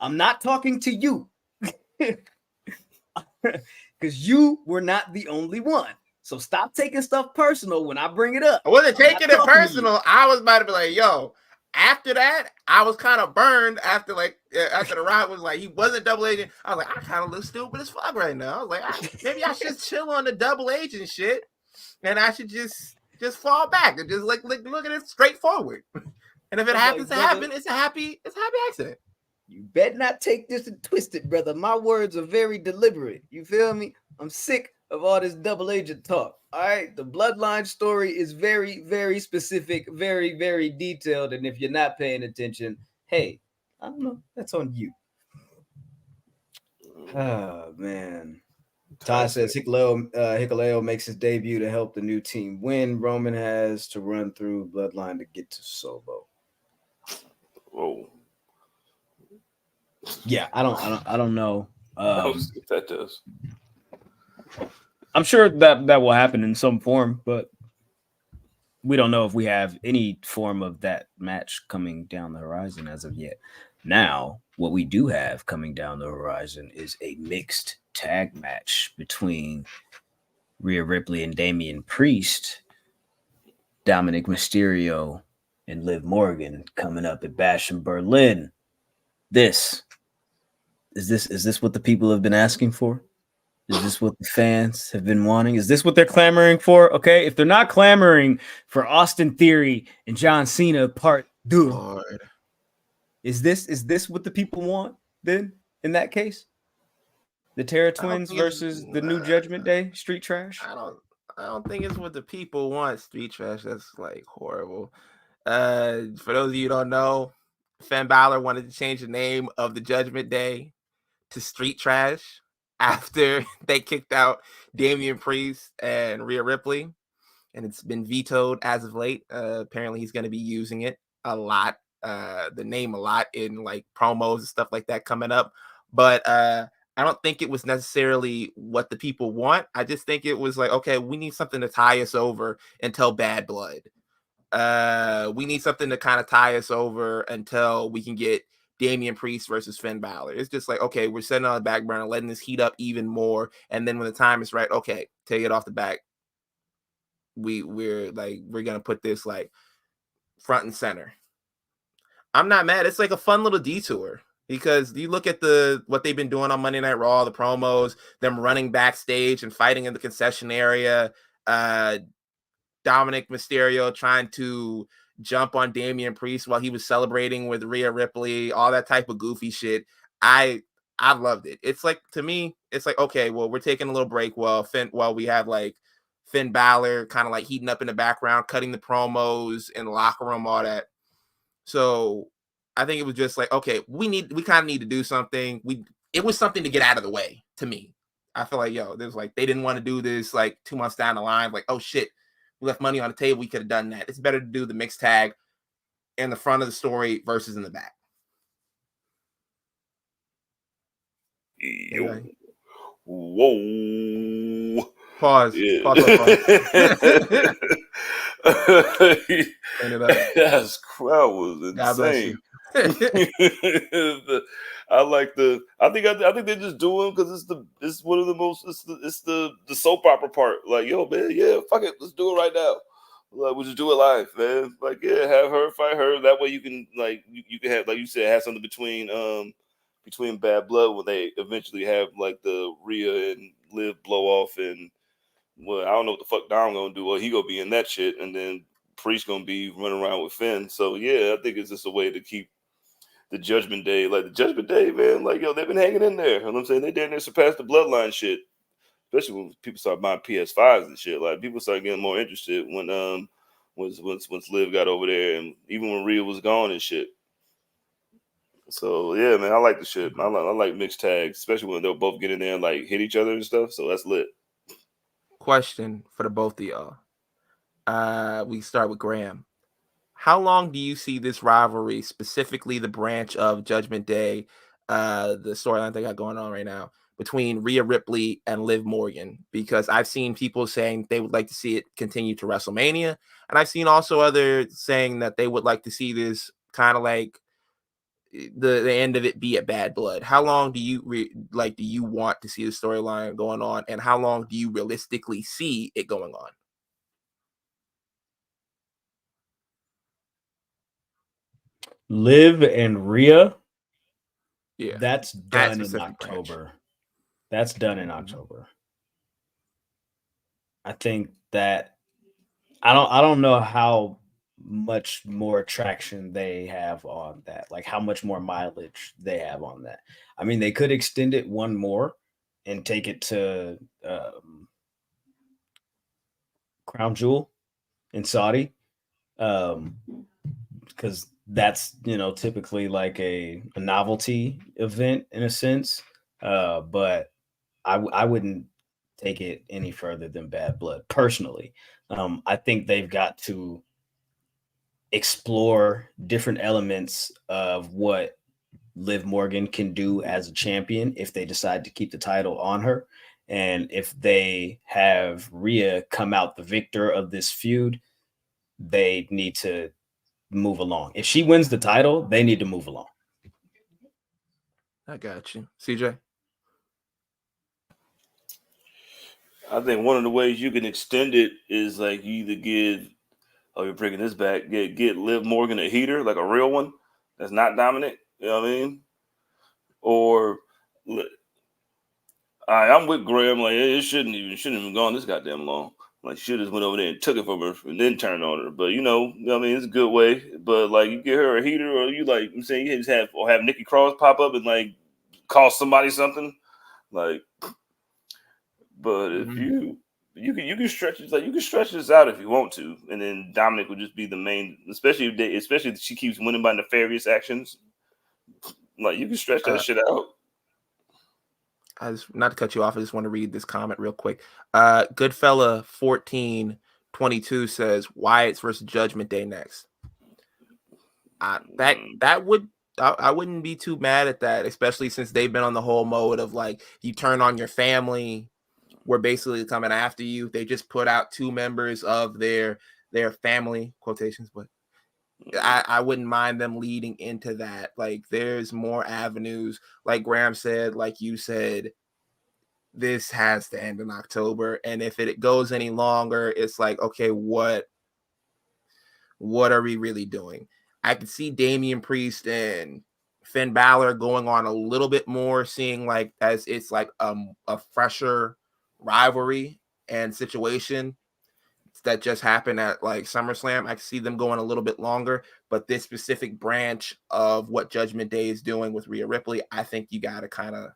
I'm not talking to you. Because you were not the only one. So stop taking stuff personal when I bring it up. I wasn't taking it personal. I was about to be like, yo, after that, I was kind of burned after The Rock was like, he wasn't double agent. I was like, I kind of look stupid as fuck right now. I was like, maybe I should chill on the double agent shit. And I should just fall back and just like look at it straightforward. And if it happens to happen, it's a happy accident. You better not take this and twist it, brother. My words are very deliberate. You feel me? I'm sick of all this double agent talk. All right. The Bloodline story is very, very specific, very, very detailed. And if you're not paying attention, hey, I don't know. That's on you. Oh, man. Todd says Hikuleo makes his debut to help the new team win. Roman has to run through Bloodline to get to Solo. Whoa. Yeah, I don't know. If that does. I'm sure that will happen in some form, but we don't know if we have any form of that match coming down the horizon as of yet. Now, what we do have coming down the horizon is a mixed tag match between Rhea Ripley and Damian Priest, Dominic Mysterio, and Liv Morgan coming up at Bash in Berlin. Is this what the people have been asking for? Is this what the fans have been wanting? Is this what they're clamoring for? Okay, if they're not clamoring for Austin Theory and John Cena part 2, is this what the people want then in that case? The Terra Twins versus the New Judgment Day Street Trash? I don't think it's what the people want, Street Trash. That's like horrible. For those of you who don't know, Finn Balor wanted to change the name of the Judgment Day to Street Trash after they kicked out Damian Priest and Rhea Ripley, and it's been vetoed as of late. Apparently he's going to be using it a lot, the name a lot in like promos and stuff like that coming up, but I don't think it was necessarily what the people want. I just think it was like, okay, we need something to tie us over until Bad Blood. We need something to kind of tie us over until we can get Damian Priest versus Finn Balor. It's just like, okay, we're setting on the back burner, letting this heat up even more, and then when the time is right, okay, take it off the back. We're gonna put this like front and center. I'm not mad. It's like a fun little detour because you look at what they've been doing on Monday Night Raw, the promos, them running backstage and fighting in the concession area. Dominic Mysterio trying to jump on Damian Priest while he was celebrating with Rhea Ripley, all that type of goofy shit. I loved it. It's like, to me, it's like, okay, well, we're taking a little break while we have like Finn Balor kind of like heating up in the background, cutting the promos in the locker room, all that. So I think it was just like, okay, we kind of need to do something. It was something to get out of the way to me. I feel like, there's like, they didn't want to do this like 2 months down the line. Like, oh shit, we left money on the table. We could have done that. It's better to do the mixed tag in the front of the story versus in the back. Yo. Okay. Whoa. Pause. Yeah. Pause. That was insane. I think they're just doing because it's one of the most it's the soap opera part. Like, yo, man, yeah, fuck it, let's do it right now. Like, we'll just do it live, man. Like, yeah, have her fight her. That way you can like you can have, like you said, have something between Bad Blood when they eventually have like the Rhea and Liv blow off, and well, I don't know what the fuck Dom gonna do. Well, he gonna be in that shit, and then Priest gonna be running around with Finn. So yeah, I think it's just a way to keep the Judgment Day, like the Judgment Day, man. Like, yo, they've been hanging in there. You know what I'm saying? They damn near surpassed the Bloodline shit, especially when people start buying PS5s and shit. Like, people start getting more interested when once Liv got over there, and even when Rhea was gone and shit. So yeah, man, I like the shit. I like mixed tags, especially when they'll both get in there and like hit each other and stuff. So that's lit. Question for the both of y'all. We start with Graham. How long do you see this rivalry, specifically the branch of Judgment Day, the storyline they got going on right now, between Rhea Ripley and Liv Morgan? Because I've seen people saying they would like to see it continue to WrestleMania, and I've seen also others saying that they would like to see this kind of like the end of it be at Bad Blood. How long do you do you want to see the storyline going on, and how long do you realistically see it going on? Liv and Rhea, yeah, that's done in October. Branch. That's done in October. I think that I don't know how much more traction they have on that, like how much more mileage they have on that. I mean, they could extend it one more and take it to Crown Jewel in Saudi, because that's, typically like a novelty event in a sense. But I wouldn't take it any further than Bad Blood. Personally, I think they've got to explore different elements of what Liv Morgan can do as a champion if they decide to keep the title on her. And if they have Rhea come out the victor of this feud, they need to move along. If she wins the title, they need to move along. I got you. CJ? I think one of the ways you can extend it is like you either give, you're bringing this back, get Liv Morgan a heater, like a real one that's not dominant. You know what I mean? Or I'm with Graham. Like it shouldn't even gone this goddamn long. Like she just went over there and took it from her and then turned on her. But you know what I mean, it's a good way. But like you get her a heater, or you like I'm saying you just have Nikki Cross pop up and like cost somebody something. Like, but if you can stretch it, like you can stretch this out if you want to, and then Dominic would just be the main, especially if she keeps winning by nefarious actions. Like you can stretch that shit out. Not to cut you off, I just want to read this comment real quick. Goodfella 1422 says Wyatt's versus Judgment Day next. I wouldn't be too mad at that, especially since they've been on the whole mode of like you turn on your family, we're basically coming after you. They just put out 2 members of their family quotations, but I wouldn't mind them leading into that. Like there's more avenues. Like Graham said, like you said, this has to end in October. And if it goes any longer, it's like, okay, what are we really doing? I could see Damian Priest and Finn Balor going on a little bit more, seeing like as it's like a fresher rivalry and situation that just happened at like SummerSlam. I can see them going a little bit longer, but this specific branch of what Judgment Day is doing with Rhea Ripley, I think you got to kind of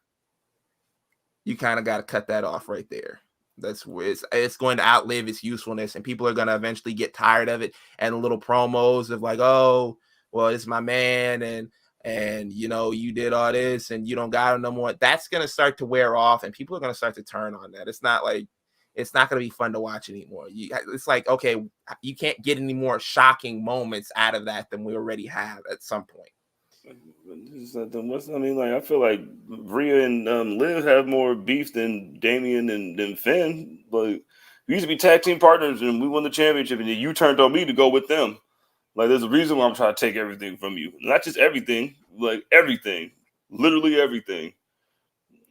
cut that off right there. That's where it's going to outlive its usefulness, and people are going to eventually get tired of it. And little promos of like, oh, well, it's my man, and you know, you did all this and you don't got him no more. That's going to start to wear off, and people are going to start to turn on that. It's not going to be fun to watch anymore. It's like, okay, you can't get any more shocking moments out of that than we already have at some point. I mean, like I feel like Rhea and Liv have more beef than Damian and Finn. Like we used to be tag team partners, and we won the championship, and then you turned on me to go with them. Like there's a reason why I'm trying to take everything from you, not just everything, like everything, literally everything.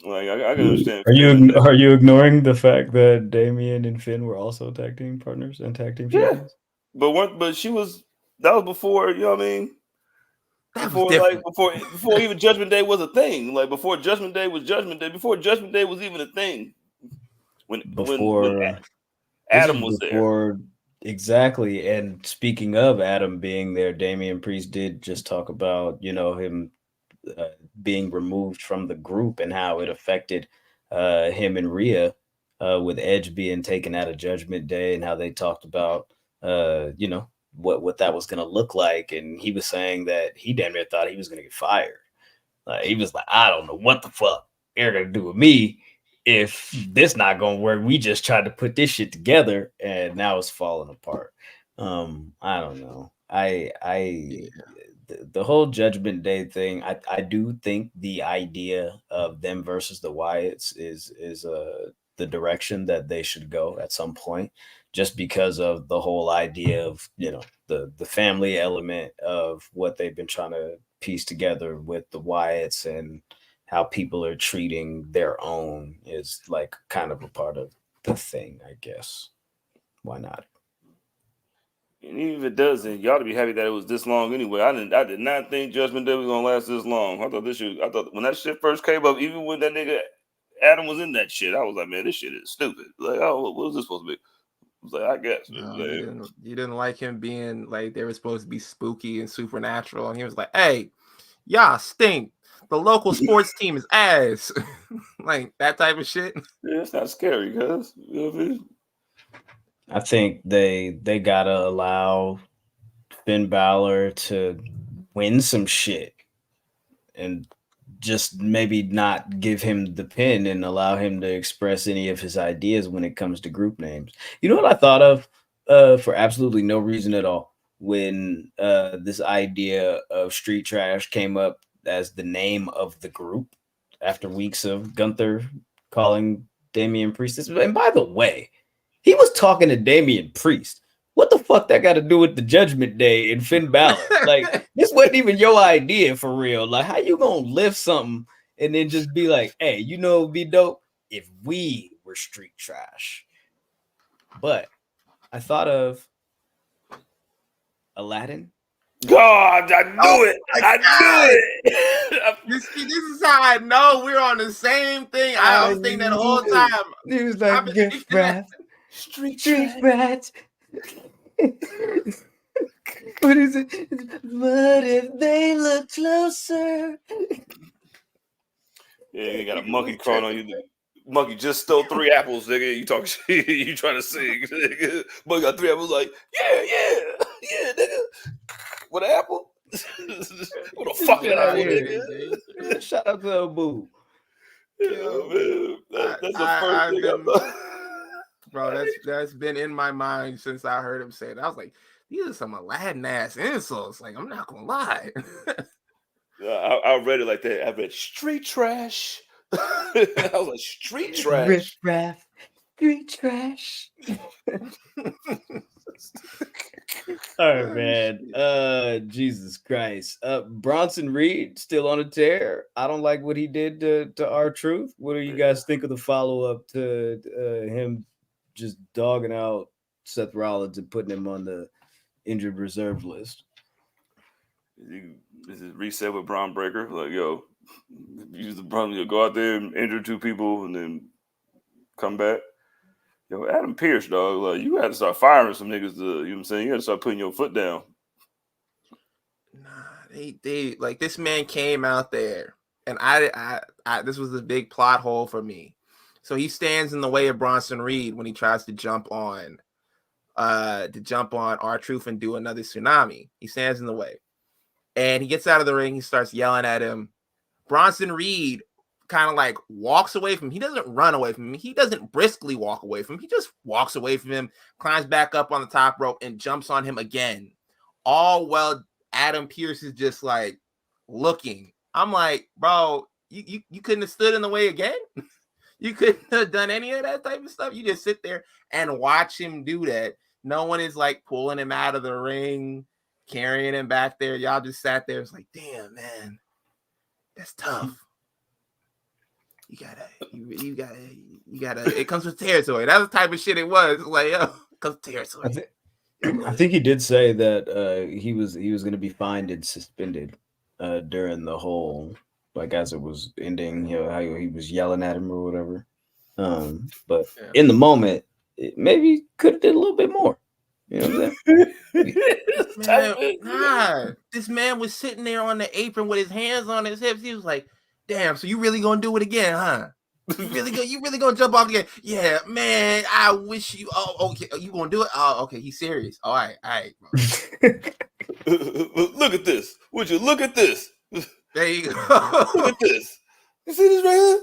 Like I can understand. Are you ignoring the fact that Damian and Finn were also tag team partners and tag team champions? But that was before, you know what I mean? Before even Judgment Day was a thing. Like before Judgment Day was Judgment Day. Before Judgment Day was even a thing. When Adam was there. Exactly. And speaking of Adam being there, Damian Priest did just talk about, you know, him being removed from the group and how it affected him and Rhea with Edge being taken out of Judgment Day, and how they talked about, you know, what that was going to look like. And he was saying that he damn near thought he was going to get fired. He was like, I don't know what the fuck they're going to do with me if this not going to work. We just tried to put this shit together and now it's falling apart. I don't know. The whole Judgment Day thing, I do think the idea of them versus the Wyatts is the direction that they should go at some point, just because of the whole idea of, you know, the family element of what they've been trying to piece together with the Wyatts, and how people are treating their own is like kind of a part of the thing, I guess. Why not? And even if it doesn't, you ought to be happy that it was this long anyway. I did not think Judgment Day was gonna last this long. I thought when that shit first came up, even when that nigga Adam was in that shit, I was like, man, this shit is stupid. Like, oh, what was this supposed to be? I was like, I guess. No, you didn't like him being like they were supposed to be spooky and supernatural, and he was like, hey, y'all stink. The local sports team is ass. Like that type of shit. Yeah, it's not scary, cuz. You know what I mean? I think they gotta allow Finn Balor to win some shit and just maybe not give him the pin and allow him to express any of his ideas when it comes to group names. You know what I thought of for absolutely no reason at all when this idea of Street Trash came up as the name of the group after weeks of Gunther calling Damian Priest this. And by the way, he was talking to Damian Priest. What the fuck that got to do with the Judgment Day and Finn Balor? Like, this wasn't even your idea for real. Like, how you gonna lift something and then just be like, hey, you know, it'd be dope if we were Street Trash. But I thought of Aladdin. God, I knew it. I knew it. This is how I know we're on the same thing. I was thinking that the whole time. He was like, gift wrap, street rats. What is it? What if they look closer? Yeah, you got a monkey crawling on you. Monkey just stole 3 apples, nigga. You talking shit? You trying to sing? Nigga. Monkey got 3 apples. Like, yeah, nigga. What an apple? What a fucking apple, nigga. Shout out to Abu. Yeah, man. That's the first thing I thought. Bro, that's been in my mind since I heard him say it. I was like, these are some Aladdin ass insults. Like, I'm not gonna lie. I read it like that. I read street trash. I was like, street trash. Riff raff, street trash. All right, man. Jesus Christ. Bronson Reed still on a tear. I don't like what he did to R-Truth. What do you guys think of the follow-up to him just dogging out Seth Rollins and putting him on the injured reserve list? This is reset with Braun Breaker. Like, yo, use the Braun, you go out there and injure 2 people and then come back. Yo, Adam Pearce, dog, like, you had to start firing some niggas. You know what I'm saying? You had to start putting your foot down. Nah, they like, this man came out there, and I this was a big plot hole for me. So he stands in the way of Bronson Reed when he tries to jump on R-Truth and do another tsunami. He stands in the way. And he gets out of the ring, he starts yelling at him. Bronson Reed kind of like walks away from him. He doesn't run away from him. He doesn't briskly walk away from him. He just walks away from him, climbs back up on the top rope, and jumps on him again. All while Adam Pearce is just like looking. I'm like, bro, you couldn't have stood in the way again? You couldn't have done any of that type of stuff. You just sit there and watch him do that. No one is like pulling him out of the ring, carrying him back there. Y'all just sat there. It's like, damn, man, that's tough. You gotta. It comes with territory. That's the type of shit it was. It's like, yo, it comes with territory. I think he did say that he was going to be fined and suspended during the whole, like, as it was ending, you know, how he was yelling at him or whatever. But in the moment, maybe could have did a little bit more. You know what I'm saying? This man was sitting there on the apron with his hands on his hips. He was like, damn, so you really gonna do it again, huh? You really gonna jump off again? Yeah, man, I wish you. Oh, okay, you gonna do it? Oh, okay, he's serious. All right, bro. Look at this. Would you look at this? There you go. Look at this. You see this right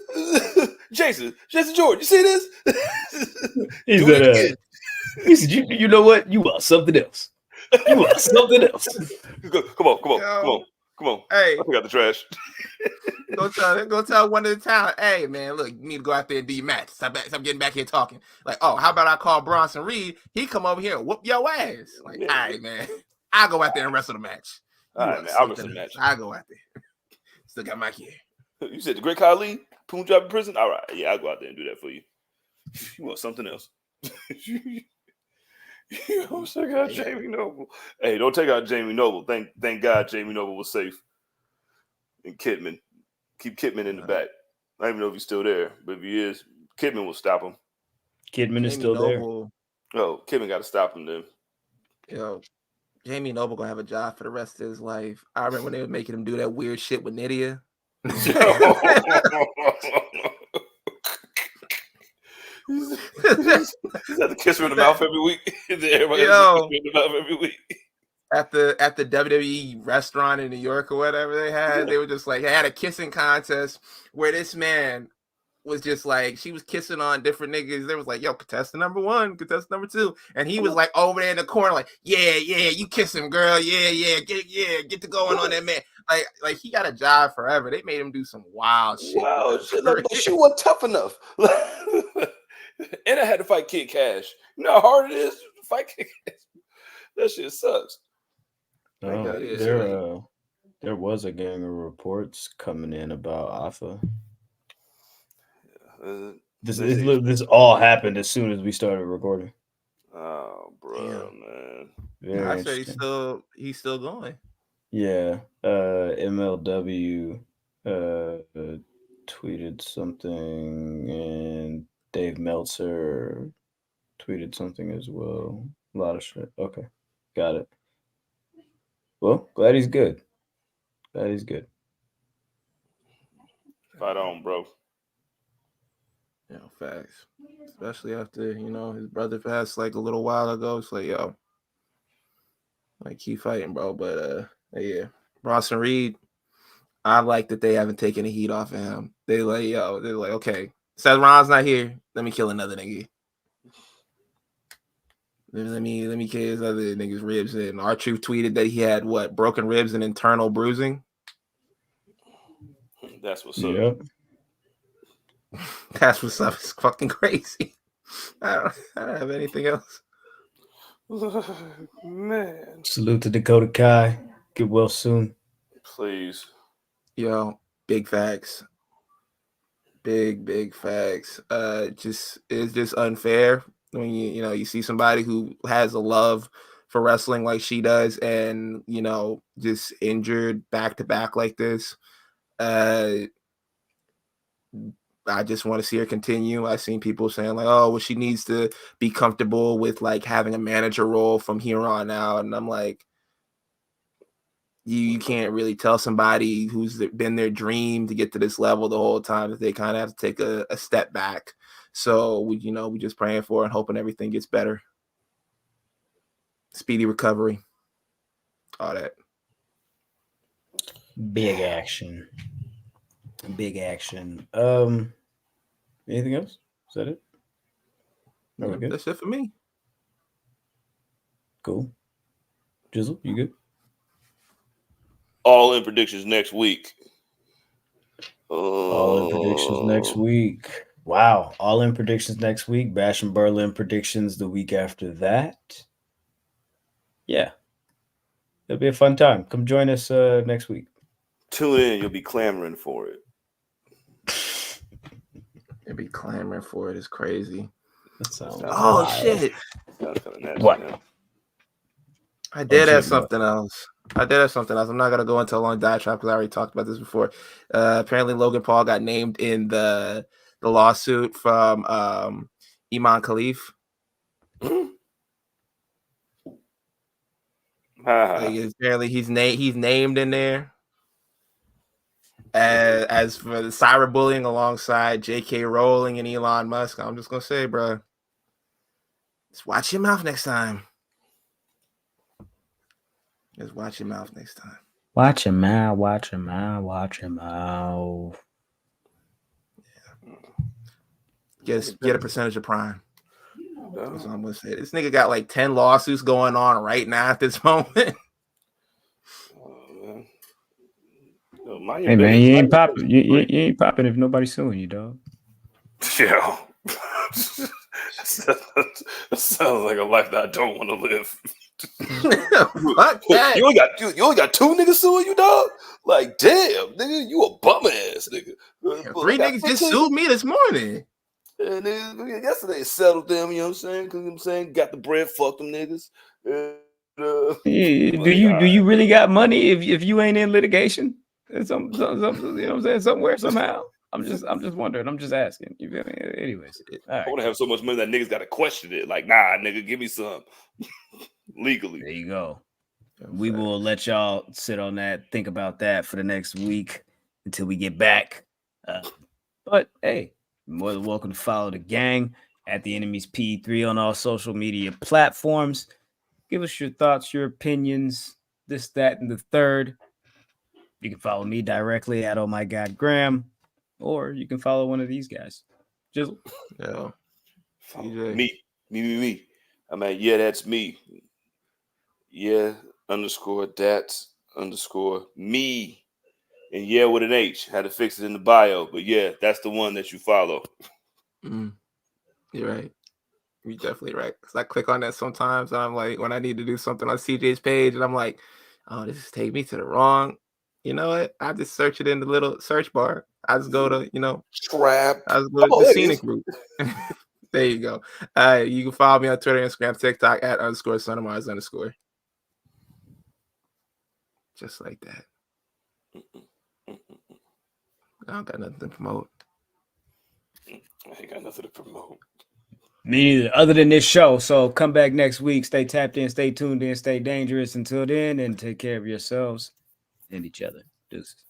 here? Jason George, you see this? He said, he said, you know what? You are something else. You are something else. Come on. Hey, I got the trash. Go tell one of the talent. Hey, man, look, you need to go out there and do your match. Stop getting back here talking. Like, oh, how about I call Bronson Reed? He come over here and whoop your ass. Like, all right, man, I'll go out there and wrestle the match. All right, man, I'll wrestle the match. I'll go out there. Still got my kid. You said the Great Khali, Punjab in prison? All right, yeah, I'll go out there and do that for you. You want something else? You don't take out Jamie Noble. Hey, don't take out Jamie Noble. Thank God Jamie Noble was safe. And Kidman. Keep Kidman in the back. I don't even know if he's still there, but if he is, Kidman will stop him. Kidman is still there. Oh, Kidman got to stop him then. Yo, Jamie Noble gonna have a job for the rest of his life. I remember when they were making him do that weird shit with Nydia. He's had to kiss her in the mouth every week. Everybody has to kiss her in the mouth every week. at the WWE restaurant in New York or whatever they were just like, they had a kissing contest where this man was just like, she was kissing on different niggas. They was like, yo, contestant number 1, contestant number 2. And he was like over there in the corner, like, yeah, you kiss him, girl. Get to going on that man. Like he got a job forever. They made him do some wild shit. Wow, shit, like, but she wasn't tough enough. And I had to fight Kid Cash. You know how hard it is to fight Kid Cash? That shit sucks. There was a gang of reports coming in about Alpha. This all happened as soon as we started recording. Oh, bro, man. I said he's still going. Yeah. MLW tweeted something, and Dave Meltzer tweeted something as well. A lot of shit. Okay. Got it. Well, glad he's good. Fight on, bro. Facts. Especially after, his brother passed like a little while ago. It's like, yo, like keep fighting, bro. But yeah. Bronson Reed, I like that they haven't taken the heat off of him. They're like, okay, Seth Rollins not here. Let me kill another nigga. Let me kill his other niggas' ribs. And R-Truth tweeted that he had broken ribs and internal bruising. That's what's up. Yep. That's what's up. It's fucking crazy. I don't have anything else. Man. Salute to Dakota Kai. Get well soon. Please. Yo, big facts. Big facts. It's just unfair when you see somebody who has a love for wrestling like she does, and just injured back to back like this. I just want to see her continue. I've seen people saying like, oh, well, she needs to be comfortable with like having a manager role from here on out. And I'm like, you can't really tell somebody who's been their dream to get to this level the whole time that they kind of have to take a step back. So we just praying for her and hoping everything gets better. Speedy recovery. All that. Big action. Anything else? Is that it? That's it for me. Cool. Jizzle, you good? All in predictions next week. All in predictions next week. Wow. All in predictions next week. Bash and Berlin predictions the week after that. Yeah. It'll be a fun time. Come join us next week. Tune in. You'll be clamoring for it. You'll be clamoring for it. It's crazy. That sounds wild. Shit. What? I did have something else. I'm not going to go into a long diatribe because I already talked about this before. Apparently, Logan Paul got named in the lawsuit from Iman Khalif. Apparently, he's named in there as for the cyberbullying alongside J.K. Rowling and Elon Musk. I'm just going to say, bro, just watch your mouth next time. Just watch your mouth next time. Watch your mouth. Watch your mouth. Watch your mouth. Yeah. Get a percentage of Prime. That's what I'm gonna say. This nigga got like 10 lawsuits going on right now at this moment. Hey man, you ain't popping. You ain't popping if nobody's suing you, dog. Yeah. That sounds like a life that I don't want to live. Fuck that. You only got 2 niggas suing you, dog? Like, damn, nigga, you a bum ass nigga. 3 niggas just sued me this morning. And yesterday settled them, you know what I'm saying? Because I'm saying, got the bread, fuck them niggas. Do you really got money if you ain't in litigation? Some, you know what I'm saying? Somewhere, somehow. I'm just wondering. I'm just asking. You feel me? Anyways, I want to have so much money that niggas got to question it. Like, nah, nigga, give me some legally. There you go. We will let y'all sit on that, think about that for the next week until we get back. But hey, more than welcome to follow the gang at the Enemies P3 on all social media platforms. Give us your thoughts, your opinions, this, that, and the third. You can follow me directly at Oh My God Graham, or you can follow one of these guys. Jizzle. Yeah. Me. I'm at yeah, that's me. Yeah, _that's_me. And yeah, with an H. Had to fix it in the bio. But yeah, that's the one that you follow. You're right. You're definitely right. Because I click on that sometimes. And I'm like, when I need to do something on CJ's page, and I'm like, oh, this is taking me to the wrong. You know what? I just search it in the little search bar. I just go to, Trap. I just go to the scenic route. There you go. You can follow me on Twitter, Instagram, TikTok at _SonOfMars_. Just like that. I don't got nothing to promote. I ain't got nothing to promote. Me neither, other than this show. So come back next week. Stay tapped in, stay tuned in, stay dangerous. Until then, and take care of yourselves and each other. Deuces.